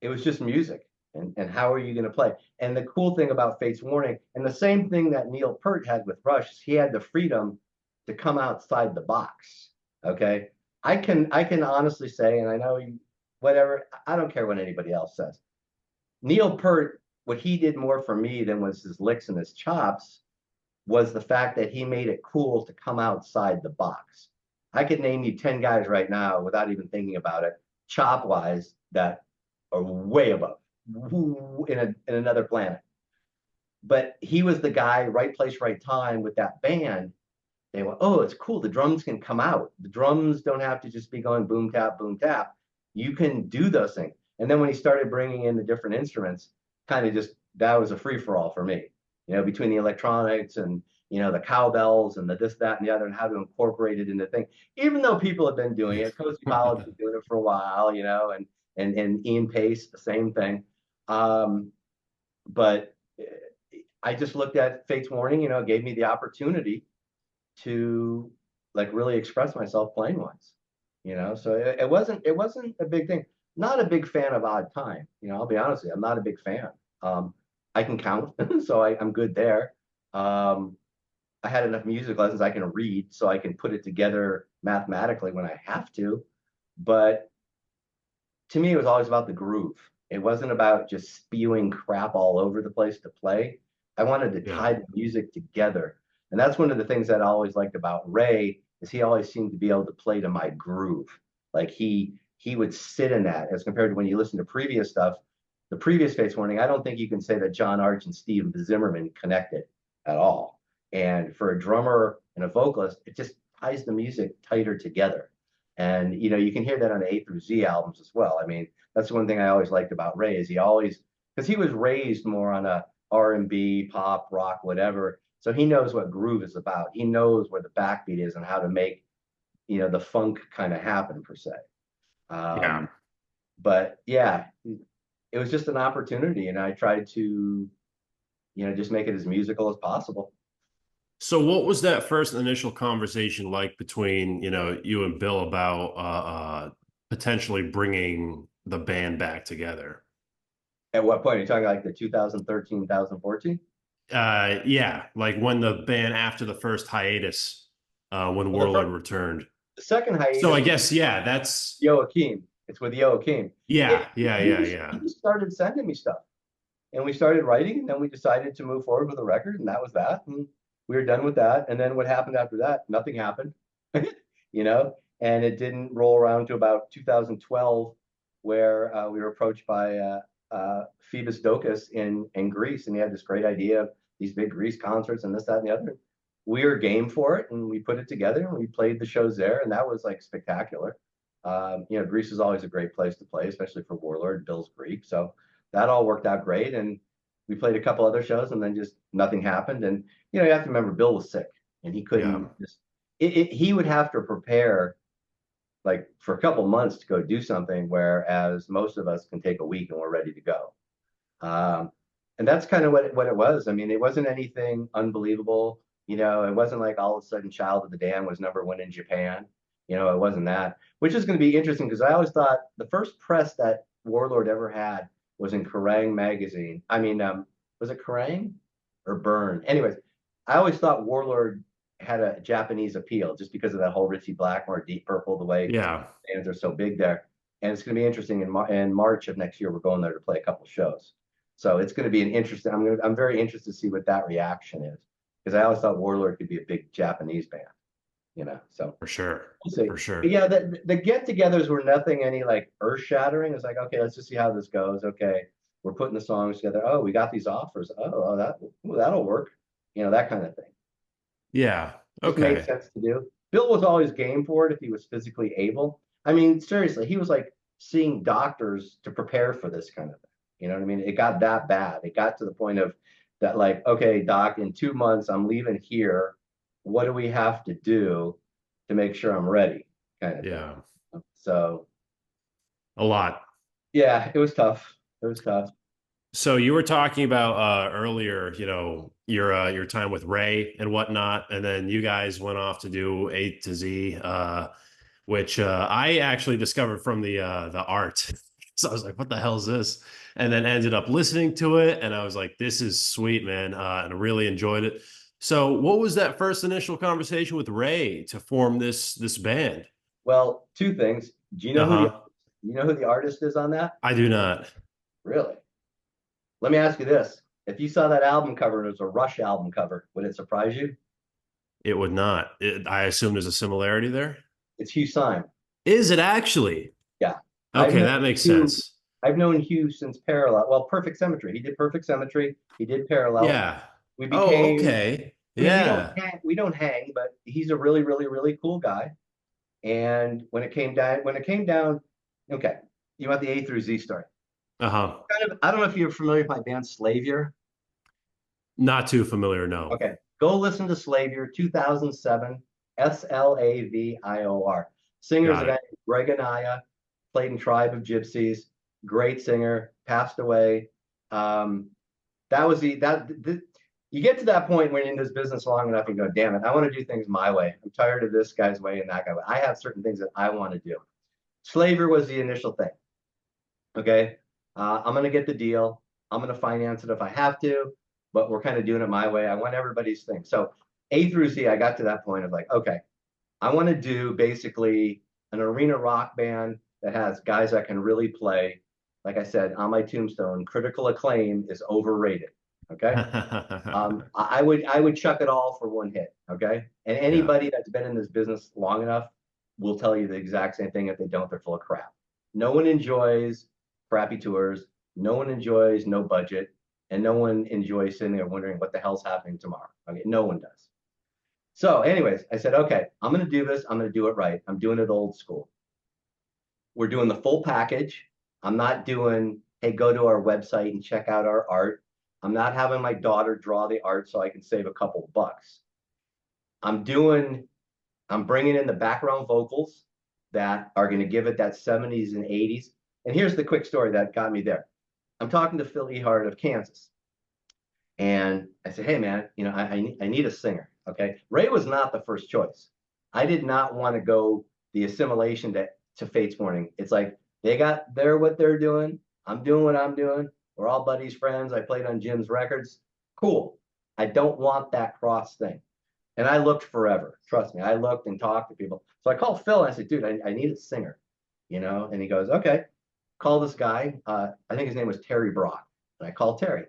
Speaker 1: it was just music. And how are you going to play? And the cool thing about Fates Warning, and the same thing that Neil Peart had with Rush, is he had the freedom to come outside the box. Okay. I can honestly say, and I know whatever, I don't care what anybody else says. Neil Peart, what he did more for me than was his licks and his chops was the fact that he made it cool to come outside the box. I could name you 10 guys right now without even thinking about it, chop wise, that are way above in another planet. But he was the guy, right place, right time with that band. They went, oh, it's cool. The drums can come out. The drums don't have to just be going boom, tap, boom, tap. You can do those things. And then when he started bringing in the different instruments, kind of just that was a free for all for me, between the electronics and, the cowbells and the this, that, and the other, and how to incorporate it into thing. Even though people have been doing it, Cozy Powell's been doing it for a while, and Ian Pace, the same thing. But I just looked at Fate's Warning, gave me the opportunity to like really express myself playing wise, so it wasn't a big thing. Not a big fan of Odd Time, I'll be honest with you, I'm not a big fan. I can count, so I'm good there. I had enough music lessons, I can read, so I can put it together mathematically when I have to. But to me, it was always about the groove. It wasn't about just spewing crap all over the place to play. I wanted to
Speaker 2: Yeah.
Speaker 1: tie the music together. And that's one of the things that I always liked about Ray is he always seemed to be able to play to my groove. Like he would sit in that as compared to when you listen to previous stuff, the previous Fates Warning, I don't think you can say that John Arch and Steve Zimmerman connected at all. And for a drummer and a vocalist, it just ties the music tighter together. And you can hear that on the A through Z albums as well. I mean, that's one thing I always liked about Ray is he always because he was raised more on a R&B, pop, rock, whatever. So he knows what groove is about. He knows where the backbeat is and how to make, the funk kind of happen per se.
Speaker 2: Yeah.
Speaker 1: Um, but yeah, it was just an opportunity, and I tried to, just make it as musical as possible.
Speaker 2: So what was that first initial conversation like between, you and Bill about potentially bringing the band back together?
Speaker 1: At what point are you talking like the 2013, 2014?
Speaker 2: Yeah, like when the band after the first hiatus, when
Speaker 1: Well,
Speaker 2: Warlord returned.
Speaker 1: the second
Speaker 2: So I
Speaker 1: hiatus was
Speaker 2: guess yeah, that's
Speaker 1: Joaquin. It's with Joaquin.
Speaker 2: yeah,
Speaker 1: He
Speaker 2: yeah,
Speaker 1: he
Speaker 2: yeah,
Speaker 1: just
Speaker 2: yeah.
Speaker 1: he just started sending me stuff, and we started writing, and then we decided to move forward with a record, and that was that. And we were done with that. And then what happened after that? Nothing happened, you know. And it didn't roll around to about 2012, where we were approached by Phoebus Dokis in Greece, and he had this great idea of these big Greece concerts and this, that, and the other. We were game for it, and we put it together, and we played the shows there, and that was like spectacular. Greece is always a great place to play, especially for Warlord. Bill's Greek, so that all worked out great. And we played a couple other shows, and then just nothing happened. And you have to remember, Bill was sick, and he
Speaker 2: Yeah,
Speaker 1: couldn't just. He would have to prepare like for a couple months to go do something, whereas most of us can take a week and we're ready to go. Um, and that's kind of what it was. I mean, it wasn't anything unbelievable. It wasn't like all of a sudden Child of the Dam was #1 in Japan. It wasn't that, which is going to be interesting because I always thought the first press that Warlord ever had was in Kerrang magazine. I mean, was it Kerrang or Burn? Anyways, I always thought Warlord had a Japanese appeal just because of that whole Ritchie Blackmore, Deep Purple, the way
Speaker 2: yeah,
Speaker 1: bands are so big there. And it's going to be interesting in March of next year. We're going there to play a couple shows, so it's going to be an interesting. I'm very interested to see what that reaction is because I always thought Warlord could be a big Japanese band, So
Speaker 2: for sure,
Speaker 1: we'll see.
Speaker 2: for sure.
Speaker 1: But yeah, the get-togethers were nothing any like earth-shattering. It's like, okay, let's just see how this goes. Okay, we're putting the songs together. Oh, we got these offers. Oh, that'll work. That kind of thing.
Speaker 2: Yeah,
Speaker 1: Just made
Speaker 2: okay.
Speaker 1: sense to do. Bill was always game for it if he was physically able. I mean, seriously, he was like seeing doctors to prepare for this kind of thing. You know what I mean? It got that bad. It got to the point of that, like, okay, doc, in 2 months, I'm leaving here. What do we have to do to make sure I'm ready? Kind of thing.
Speaker 2: Yeah,
Speaker 1: So,
Speaker 2: a lot.
Speaker 1: yeah, it was tough. It was tough.
Speaker 2: So you were talking about earlier, your time with Ray and whatnot, and then you guys went off to do A to Z, which I actually discovered from the art. So I was like, "What the hell is this?" And then ended up listening to it, and I was like, "This is sweet, man," and I really enjoyed it. So what was that first initial conversation with Ray to form this band?
Speaker 1: Well, two things. Do you know who the
Speaker 2: Uh-huh.
Speaker 1: you know who the artist is on that?
Speaker 2: I do not.
Speaker 1: Really? Let me ask you this. If you saw that album cover and it was a Rush album cover, would it surprise you?
Speaker 2: It would not. I assume there's a similarity there.
Speaker 1: It's Hugh Syme.
Speaker 2: Is it actually?
Speaker 1: Yeah. I've
Speaker 2: Okay,
Speaker 1: known
Speaker 2: that makes
Speaker 1: Hugh,
Speaker 2: sense.
Speaker 1: I've known Hugh since Parallel. Well, Perfect Symmetry. He did Perfect Symmetry. He did Parallel.
Speaker 2: Yeah.
Speaker 1: We
Speaker 2: Oh,
Speaker 1: became,
Speaker 2: okay.
Speaker 1: I mean,
Speaker 2: Yeah.
Speaker 1: we don't hang, but he's a really, really, really cool guy. And when it came down, okay, you want the A through Z story.
Speaker 2: Uh-huh.
Speaker 1: I don't know if you're familiar with my band Slavior.
Speaker 2: Not too familiar, no.
Speaker 1: Okay, go listen to Slavior 2007, Slavior. Singer's a
Speaker 2: Got
Speaker 1: guy
Speaker 2: it.
Speaker 1: named Greg Anaya, played in Tribe of Gypsies, great singer, passed away. Um, that was you get to that point when you're in this business long enough and go, damn it, I want to do things my way. I'm tired of this guy's way and that guy way. I have certain things that I want to do. Slavior was the initial thing. Okay. I'm going to get the deal. I'm going to finance it if I have to, but we're kind of doing it my way. I want everybody's thing. So A through Z, I got to that point of like, okay, I want to do basically an arena rock band that has guys that can really play. Like I said, on my tombstone, critical acclaim is overrated. Okay. I would chuck it all for one hit. Okay. And
Speaker 2: Yeah.
Speaker 1: anybody that's been in this business long enough will tell you the exact same thing. If they don't, they're full of crap. No one enjoys crappy tours. No one enjoys no budget. And no one enjoys sitting there wondering what the hell's happening tomorrow. Okay. No one does. So, anyways, I said, okay, I'm going to do this. I'm going to do it right. I'm doing it old school. We're doing the full package. I'm not doing, hey, go to our website and check out our art. I'm not having my daughter draw the art so I can save a couple bucks. I'm doing, I'm bringing in the background vocals that are going to give it that 70s and 80s. And here's the quick story that got me there. I'm talking to Phil Ehart of Kansas. And I said, hey, man, I need a singer. Okay. Ray was not the first choice. I did not want to go the assimilation to Fates Warning. It's like they're what they're doing. I'm doing what I'm doing. We're all buddies, friends. I played on Jim's records. Cool. I don't want that cross thing. And I looked forever. Trust me. I looked and talked to people. So I called Phil and I said, dude, I need a singer, And he goes, okay, call this guy. I think his name was Terry Brock. And I called Terry.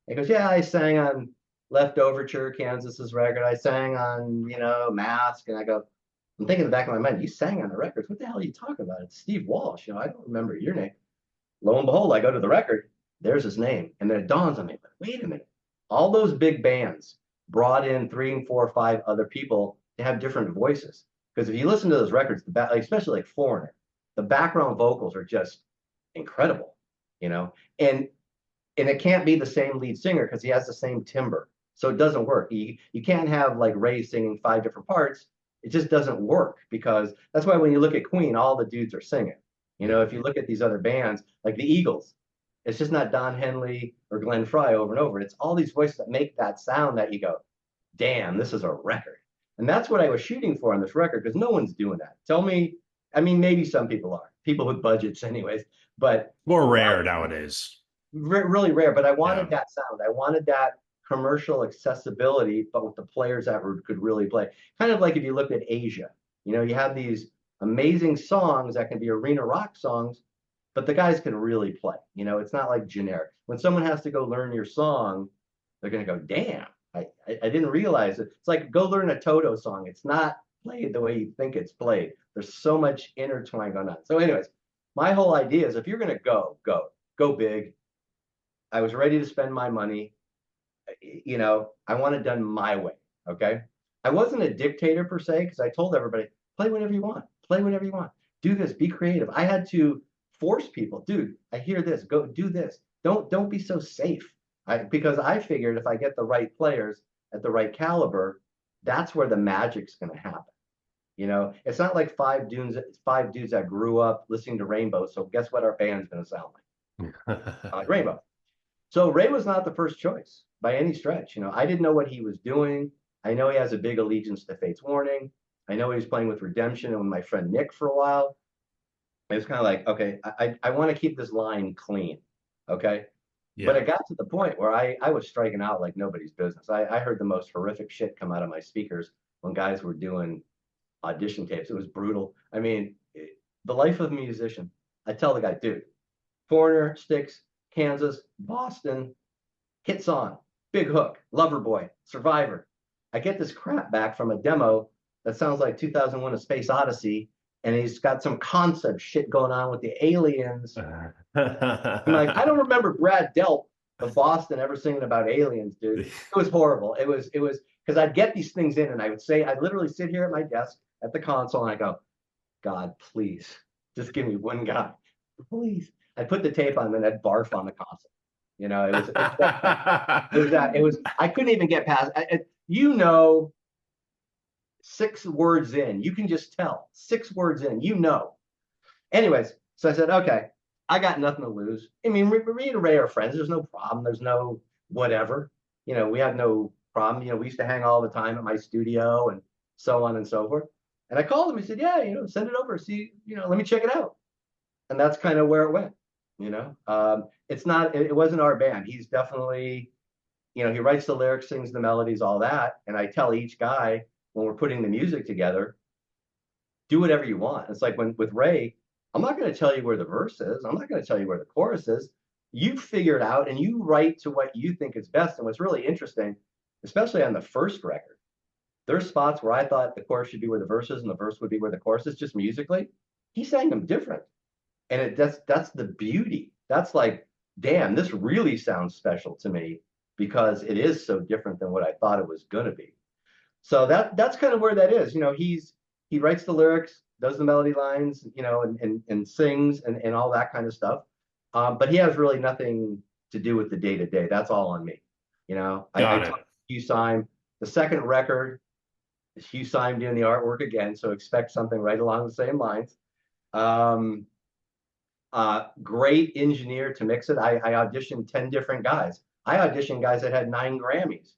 Speaker 1: He goes, yeah, I sang on Left Overture, Kansas's record. I sang on, Mask. And I go, I'm thinking in the back of my mind, you sang on the records. What the hell are you talking about? It's Steve Walsh. I don't remember your name. Lo and behold, I go to the record. There's his name. And then it dawns on me, but wait a minute. All those big bands brought in 3 and 4 or 5 other people to have different voices. Because if you listen to those records, especially like Foreigner, the background vocals are just incredible, and it can't be the same lead singer because he has the same timbre. So it doesn't work. You can't have like Ray singing 5 different parts. It just doesn't work because that's why when you look at Queen, all the dudes are singing.
Speaker 2: Yeah.
Speaker 1: If you look at these other bands like the Eagles, it's just not Don Henley or Glenn Frey over and over. It's all these voices that make that sound that you go, damn, this is a record. And that's what I was shooting for on this record because no one's doing that. Tell me, I mean, maybe some people are, people with budgets, anyways, but
Speaker 2: More rare nowadays.
Speaker 1: really rare. But I wanted
Speaker 2: Yeah.
Speaker 1: that sound. I wanted that commercial accessibility, but with the players that could really play. Kind of like if you looked at Asia, you have these amazing songs that can be arena rock songs, but the guys can really play. It's not like generic. When someone has to go learn your song, they're going to go, damn, I didn't realize it. It's like go learn a Toto song. It's not played the way you think it's played. There's so much intertwined going on. So, anyways, my whole idea is if you're going to go big. I was ready to spend my money. I want it done my way. Okay. I wasn't a dictator per se because I told everybody, play whatever you want, play whatever you want, do this, be creative. I had to force people, dude, I hear this, go do this. Don't be so safe. Because I figured if I get the right players at the right caliber, that's where the magic's going to happen. It's not like five dudes that grew up listening to Rainbow. So guess what our band's going to sound like Rainbow. So Ray was not the first choice by any stretch. I didn't know what he was doing. I know he has a big allegiance to Fates Warning. I know he was playing with Redemption and with my friend Nick for a while. It was kind of like, okay, I want to keep this line clean. Okay. But
Speaker 2: Yeah.
Speaker 1: it got to the point where I was striking out like nobody's business. I heard the most horrific shit come out of my speakers when guys were doing audition tapes. It was brutal. I mean, the life of a musician. I tell the guy, dude, Foreigner, Styx, Kansas, Boston, hit song, Big Hook, Loverboy, Survivor. I get this crap back from a demo that sounds like 2001: A Space Odyssey, and he's got some concept shit going on with the aliens. I'm like, I don't remember Brad Delp of Boston ever singing about aliens, dude. It was horrible. It was because I'd get these things in and I would say, I'd literally sit here at my desk at the console and I go, God, please, just give me one guy, please. I put the tape on and I'd barf on the console. It was I couldn't even get past, you know, 6 words in, you can just tell 6 words in, you know. Anyways, so I said, okay, I got nothing to lose. I mean, me and Ray are friends. There's no problem. There's no whatever. We have no problem. We used to hang all the time at my studio and so on and so forth. And I called him. He said, yeah, send it over. See, let me check it out. And that's kind of where it went. It's not, it wasn't our band. He's definitely, he writes the lyrics, sings the melodies, all that. And I tell each guy when we're putting the music together, do whatever you want. It's like with Ray, I'm not going to tell you where the verse is. I'm not going to tell you where the chorus is. You figure it out and you write to what you think is best. And what's really interesting, especially on the first record, there's spots where I thought the chorus should be where the verse is and the verse would be where the chorus is, just musically. He sang them different. And that's the beauty. That's like, damn, this really sounds special to me because it is so different than what I thought it was going to be. So that's kind of where that is. He writes the lyrics, does the melody lines, and sings and all that kind of stuff. But he has really nothing to do with the day to day. That's all on me. I
Speaker 2: Got it.
Speaker 1: talked to Hugh Syme. The second record is Hugh Syme doing the artwork again, so expect something right along the same lines. Um, Great engineer to mix it. I auditioned 10 different guys. I auditioned guys that had 9 Grammys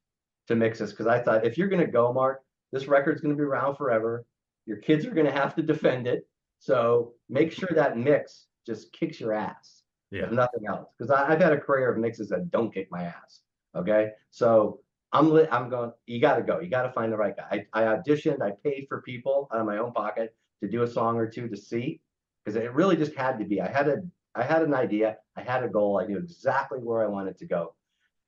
Speaker 1: to mix this because I thought, if you're going to go, Mark, this record's going to be around forever. Your kids are going to have to defend it. So make sure that mix just kicks your ass, if
Speaker 2: Yeah.
Speaker 1: nothing else. Because I've had a career of mixes that don't kick my ass. Okay. So I'm going, you got to go. You got to find the right guy. I auditioned, I paid for people out of my own pocket to do a song or two to see, because it really just had to be. I had an idea, I had a goal, I knew exactly where I wanted to go.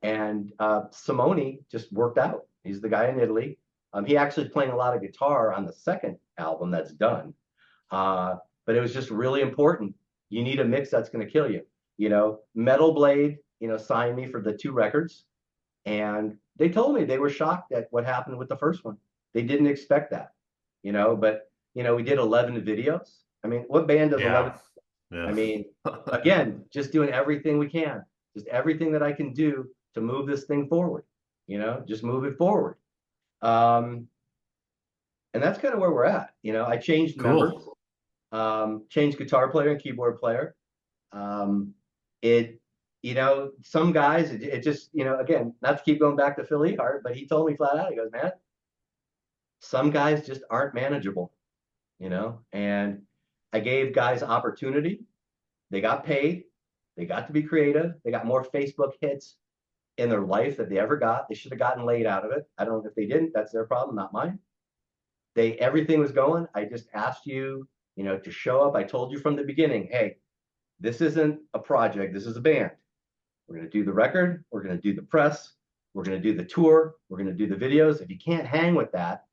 Speaker 1: And Simone just worked out. He's the guy in Italy. He actually playing a lot of guitar on the second album that's done. But it was just really important. You need a mix that's going to kill you. Metal Blade, signed me for the 2 records. And they told me they were shocked at what happened with the first one. They didn't expect that, but, we did 11 videos. I mean, what band does 11?
Speaker 2: Yeah.
Speaker 1: I
Speaker 2: Yeah.
Speaker 1: mean, again, just doing everything we can, just everything that I can do to move this thing forward, just move it forward. And that's kind of where we're at. I changed members,
Speaker 2: Cool.
Speaker 1: changed guitar player and keyboard player. It, some guys, it just, again, not to keep going back to Phil Ehart, but he told me flat out, he goes, man, some guys just aren't manageable, and I gave guys opportunity. They got paid. They got to be creative. They got more Facebook hits in their life that they ever got. They should have gotten laid out of it. I don't know if they didn't. That's their problem, not mine. Everything was going. I just asked you, to show up. I told you from the beginning, hey, this isn't a project. This is a band. We're going to do the record. We're going to do the press. We're going to do the tour. We're going to do the videos. If you can't hang with that,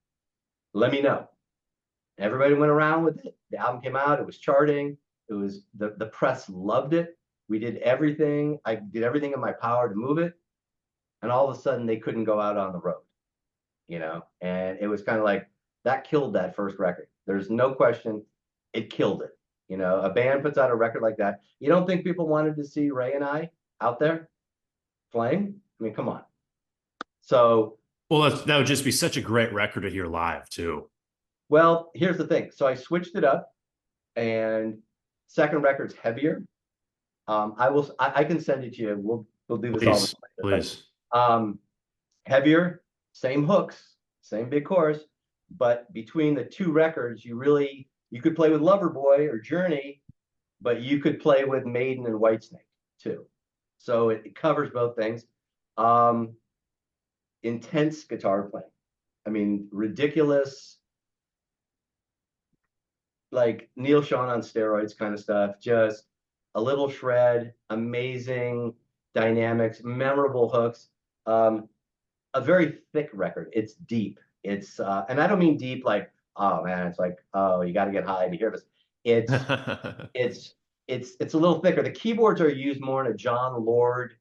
Speaker 1: let me know. Everybody went around with it. The album came out. It was charting. It was the press loved it. We did everything. I did everything in my power to move it. And all of a sudden they couldn't go out on the road, and it was kind of like that killed that first record. There's no question it killed it. A band puts out a record like that. You don't think people wanted to see Ray and I out there playing? I mean, come on. So,
Speaker 2: Well, that would just be such a great record to hear live too.
Speaker 1: well, here's the thing. So I switched it up, and second record's heavier. I can send it to you. We'll do this all the
Speaker 2: Please,
Speaker 1: time.
Speaker 2: please.
Speaker 1: But heavier, same hooks, same big chorus, but between the 2 records, you could play with Loverboy or Journey, but you could play with Maiden and Whitesnake too. So it covers both things. Um, Intense guitar playing. I mean, ridiculous, like Neil Sean on steroids kind of stuff. Just a little shred, amazing dynamics, memorable hooks. Um, a very thick record. It's deep. It's and I don't mean deep like, oh man, it's like, oh, you got to get high to hear this. It's it's it's a little thicker. The keyboards are used more in a John Lord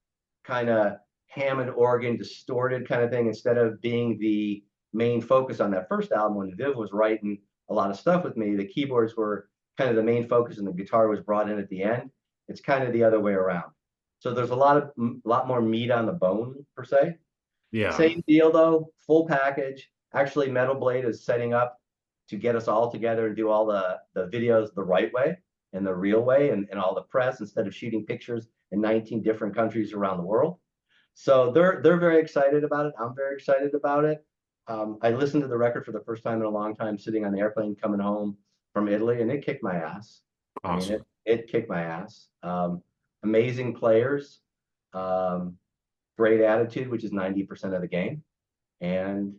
Speaker 1: kind of Hammond organ distorted kind of thing instead of being the main focus on that first album when Viv was writing a lot of stuff with me. The keyboards were kind of the main focus and the guitar was brought in at the end. It's kind of the other way around. So there's a lot more meat on the bone per se.
Speaker 2: Yeah.
Speaker 1: Same deal though, full package. Actually, Metal Blade is setting up to get us all together and do all the videos the right way and the real way and all the press instead of shooting pictures in 19 different countries around the world. So they're very excited about it. I'm very excited about it. I listened to the record for the first time in a long time, sitting on the airplane coming home from Italy, and it kicked my ass. I mean,
Speaker 2: Awesome.
Speaker 1: it kicked my ass. Amazing players, great attitude, which is 90% of the game, and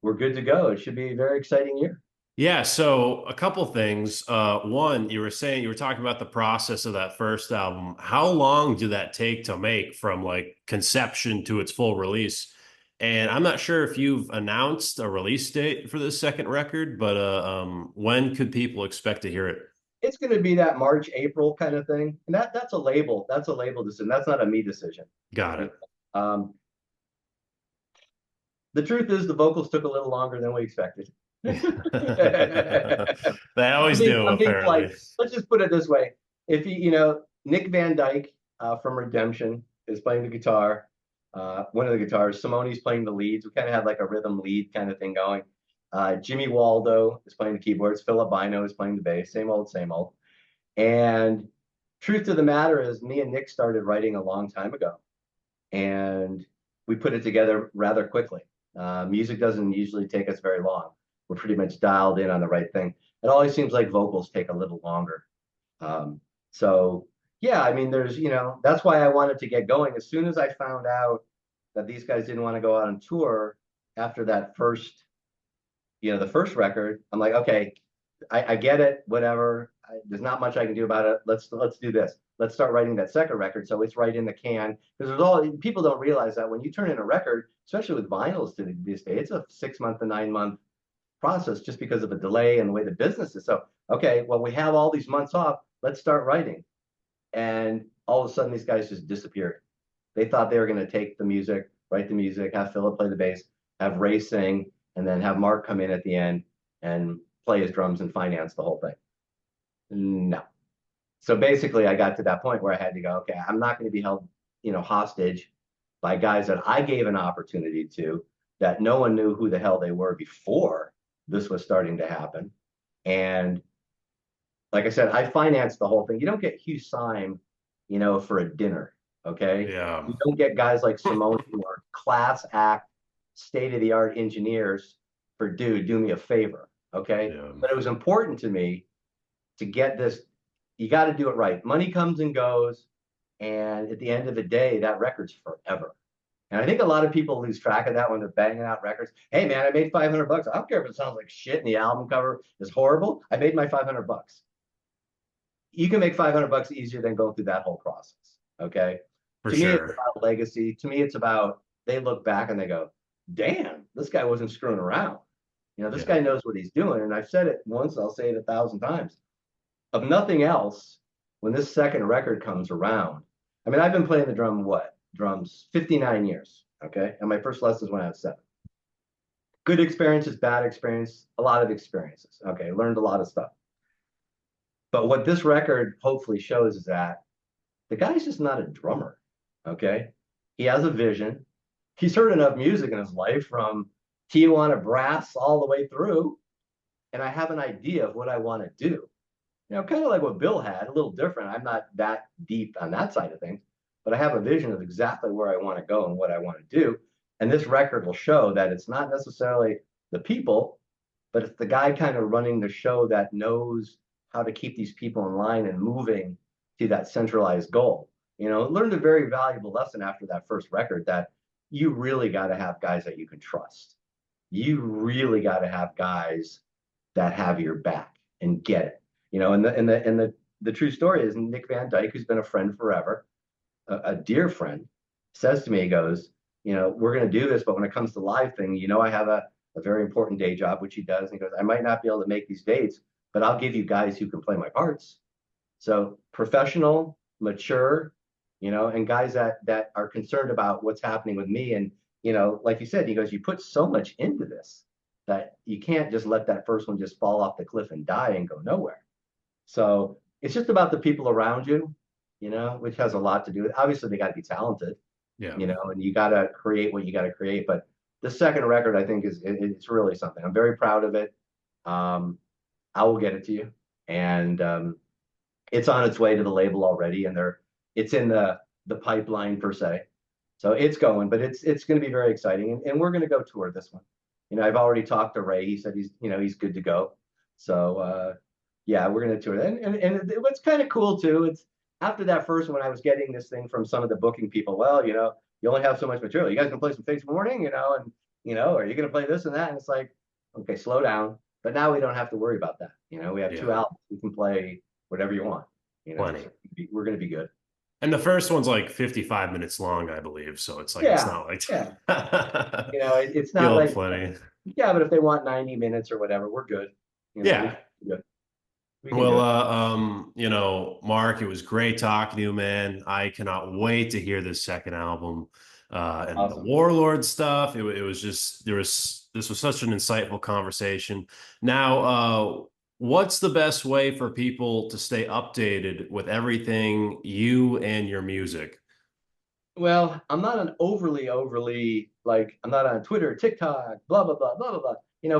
Speaker 1: we're good to go. It should be a very exciting year.
Speaker 2: Yeah, so a couple things. One, you were talking about the process of that first album. How long did that take to make from like conception to its full release? And I'm not sure if you've announced a release date for this second record, but when could people expect to hear it?
Speaker 1: It's going to be that March, April kind of thing, and that's a label. That's a label decision. That's not a me decision.
Speaker 2: Got
Speaker 1: You
Speaker 2: it.
Speaker 1: know? The truth is, the vocals took a little longer than we expected.
Speaker 2: They always do,
Speaker 1: I'm being polite.
Speaker 2: apparently.
Speaker 1: Let's just put it this way: if you know Nick Van Dyke from Redemption is playing the guitar, one of the guitars. Simone's playing the leads. We kind of had like a rhythm lead kind of thing going. Jimmy Waldo is playing the keyboards. Philip Bino is playing the bass. Same old, same old. And truth to the matter is, me and Nick started writing a long time ago, and we put it together rather quickly. Music doesn't usually take us very long. We're pretty much dialed in on the right thing. It always seems like vocals take a little longer. Um, so yeah, I mean, that's why I wanted to get going. As soon as I found out that these guys didn't want to go out on tour after that the first record, I'm like, okay, I get it, whatever. There's not much I can do about it. Let's do this. Let's start writing that second record so it's right in the can. Because there's all people don't realize that when you turn in a record, especially with vinyls to this day, it's a 6 month to 9 month process just because of a delay and the way the business is. So, okay, well, we have all these months off. Let's start writing. And all of a sudden, these guys just disappeared. They thought they were going to take the music, write the music, have Philip play the bass, have Ray sing, and then have Mark come in at the end and play his drums and finance the whole thing. No. So basically, I got to that point where I had to go, okay, I'm not going to be held, hostage by guys that I gave an opportunity to that no one knew who the hell they were before this was starting to happen. And like I said, I financed the whole thing. You don't get Hugh Syme, for a dinner. Okay.
Speaker 2: Yeah.
Speaker 1: You don't get guys like Simone who are class act, state of the art engineers for dude, do me a favor. Okay.
Speaker 2: Yeah.
Speaker 1: But it was important to me to get this. You got to do it right. Money comes and goes. And at the end of the day, that record's forever. And I think a lot of people lose track of that when they're banging out records. Hey man, I made 500 bucks. I don't care if it sounds like shit and the album cover is horrible. I made my 500 bucks. You can make 500 bucks easier than going through that whole process. Okay.
Speaker 2: For
Speaker 1: To me, it's
Speaker 2: sure.
Speaker 1: about legacy. To me, it's about they look back and they go, damn, this guy wasn't screwing around. This
Speaker 2: Yeah.
Speaker 1: guy knows what he's doing. And I've said it once, I'll say it 1,000 times. Of nothing else, when this second record comes around, I mean, I've been playing the drums 59 years. Okay. And my first lessons when I was 7. Good experiences, bad experience, a lot of experiences. Okay. Learned a lot of stuff. But what this record hopefully shows is that the guy's just not a drummer. Okay. He has a vision. He's heard enough music in his life from Tijuana brass all the way through. And I have an idea of what I want to do. Kind of like what Bill had, a little different. I'm not that deep on that side of things, but I have a vision of exactly where I want to go and what I want to do. And this record will show that it's not necessarily the people, but it's the guy kind of running the show that knows how to keep these people in line and moving to that centralized goal. Learned a very valuable lesson after that first record that you really got to have guys that you can trust. You really got to have guys that have your back and get it. And the true story is Nick Van Dyke, who's been a friend forever, a dear friend, says to me, he goes, we're going to do this, but when it comes to live thing, I have a very important day job, which he does. And he goes, I might not be able to make these dates, but I'll give you guys who can play my parts. So professional, mature, and guys that are concerned about what's happening with me. And, like you said, he goes, you put so much into this that you can't just let that first one just fall off the cliff and die and go nowhere. So it's just about the people around you, which has a lot to do with, obviously they got to be talented,
Speaker 2: Yeah.
Speaker 1: and you got to create what you got to create. But the second record, I think it's really something. I'm very proud of it. I will get it to you. And, it's on its way to the label already, and it's in the pipeline per se. So it's going, but it's going to be very exciting, and we're going to go tour this one. I've already talked to Ray. He said he's good to go. So yeah, we're going to tour. And what's kind of cool too, it's after that first one, I was getting this thing from some of the booking people. Well, you only have so much material. You guys can play some Fates Warning, and are you going to play this and that? And it's like, okay, slow down. But now we don't have to worry about that. We have two
Speaker 2: Yeah.
Speaker 1: albums. We can play whatever you want.
Speaker 2: Plenty.
Speaker 1: So we're going to be good.
Speaker 2: And the first one's like 55 minutes long, I believe. So it's like, it's
Speaker 1: Yeah,
Speaker 2: not like
Speaker 1: yeah. It's not
Speaker 2: you'll have
Speaker 1: like,
Speaker 2: plenty.
Speaker 1: yeah, but if they want 90 minutes or whatever, we're good. We
Speaker 2: Yeah.
Speaker 1: can do it. We can do
Speaker 2: Well,
Speaker 1: it.
Speaker 2: Mark, it was great talking to you, man. I cannot wait to hear this second album. And the
Speaker 1: Awesome.
Speaker 2: Warlord stuff. It was just this was such an insightful conversation. Now, what's the best way for people to stay updated with everything you and your music?
Speaker 1: Well, I'm not an overly like I'm not on Twitter, TikTok, blah blah blah blah blah blah.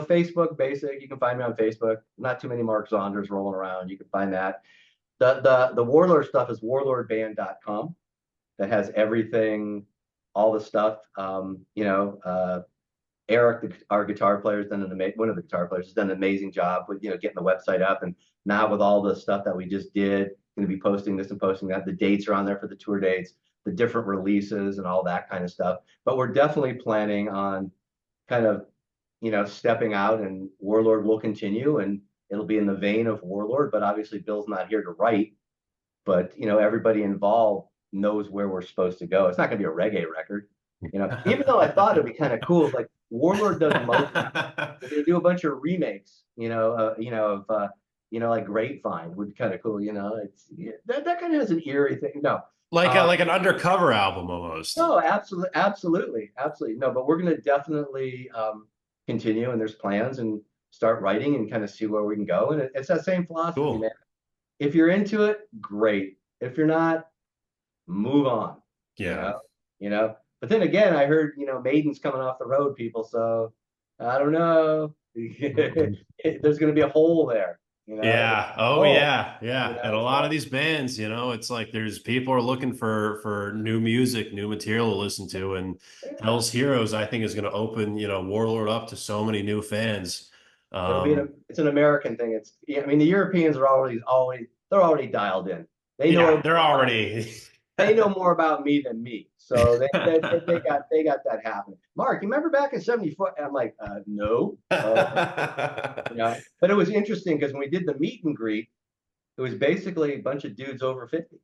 Speaker 1: Facebook basic. You can find me on Facebook. Not too many Mark Zonders rolling around. You can find that. The Warlord stuff is warlordband.com. That has everything, all the stuff. Eric, our guitar player, has done one of the guitar players has done an amazing job with getting the website up, and now with all the stuff that we just did, going to be posting this and posting that. The dates are on there for the tour dates, the different releases, and all that kind of stuff. But we're definitely planning on kind of stepping out, and Warlord will continue, and it'll be in the vein of Warlord. But obviously, Bill's not here to write, but everybody involved knows where we're supposed to go. It's not going to be a reggae record, even though I thought it'd be kind of cool. Like Warlord does most of it. We're going to do a bunch of remakes, of like Grapevine would be kind of cool. It's that kind of has an eerie thing. No,
Speaker 2: Like
Speaker 1: uh,
Speaker 2: like an undercover album almost.
Speaker 1: no, absolutely, absolutely, absolutely no. But we're going to definitely continue, and there's plans, and start writing and kind of see where we can go. And it's that same philosophy, man.
Speaker 2: Cool.
Speaker 1: If you're into it, great. If you're not, move on. You
Speaker 2: Yeah.
Speaker 1: know, But then again, I heard Maiden's coming off the road, people. So I don't know. There's going to be a hole there. There's
Speaker 2: Yeah.
Speaker 1: a
Speaker 2: Oh
Speaker 1: hole.
Speaker 2: yeah. Yeah. And a lot of
Speaker 1: So
Speaker 2: these bands, it's like there's people are looking for new music, new material to listen to. And
Speaker 1: yeah,
Speaker 2: Hell's Heroes, I think, is going to open, Warlord up to so many new fans. Um,
Speaker 1: it's an American thing. It's yeah, I mean the Europeans are always they're already dialed in. They know
Speaker 2: yeah,
Speaker 1: more
Speaker 2: they're
Speaker 1: about
Speaker 2: already
Speaker 1: they know more about me than me. So they got that happening. Mark, you remember back in 74? I'm like, no. But it was interesting because when we did the meet and greet, it was basically a bunch of dudes over 50,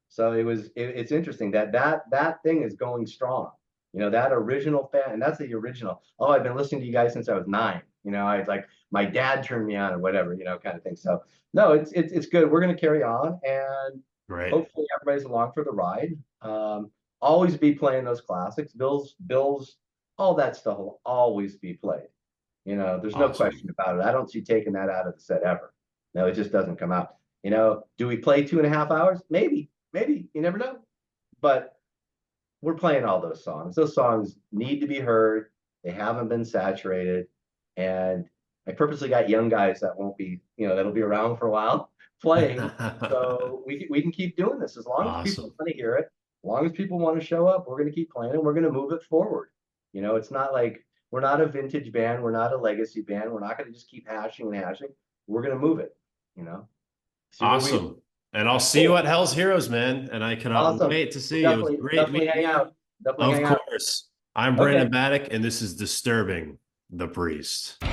Speaker 1: So it's interesting that thing is going strong. That original fan, and that's the original. Oh, I've been listening to you guys since I was 9. I like my dad turned me on or whatever, kind of thing. So no, it's good. We're gonna carry on, and
Speaker 2: Great.
Speaker 1: hopefully everybody's along for the ride. Always be playing those classics. Bills, all that stuff will always be played. There's no
Speaker 2: Awesome.
Speaker 1: question about it. I don't see taking that out of the set ever. No, it just doesn't come out. Do we play 2.5 hours? Maybe. You never know. But we're playing all those songs. Those songs need to be heard. They haven't been saturated. And I purposely got young guys that won't be, that'll be around for a while playing. So we can keep doing this as long as people
Speaker 2: Awesome.
Speaker 1: want to hear it, as long as people want to show up, we're going to keep playing and we're going to move it forward. It's not like we're not a vintage band, we're not a legacy band. We're not going to just keep hashing and hashing. We're going to move it, see where we
Speaker 2: Awesome. And I'll see you at Hell's Heroes, man. And I cannot
Speaker 1: Awesome.
Speaker 2: wait to
Speaker 1: We'll
Speaker 2: see you. It was great
Speaker 1: definitely
Speaker 2: meeting
Speaker 1: hang
Speaker 2: you.
Speaker 1: out. Definitely
Speaker 2: Of
Speaker 1: hang out.
Speaker 2: course. I'm
Speaker 1: Okay.
Speaker 2: Brandon Battick, and this is Disturbing the Priest.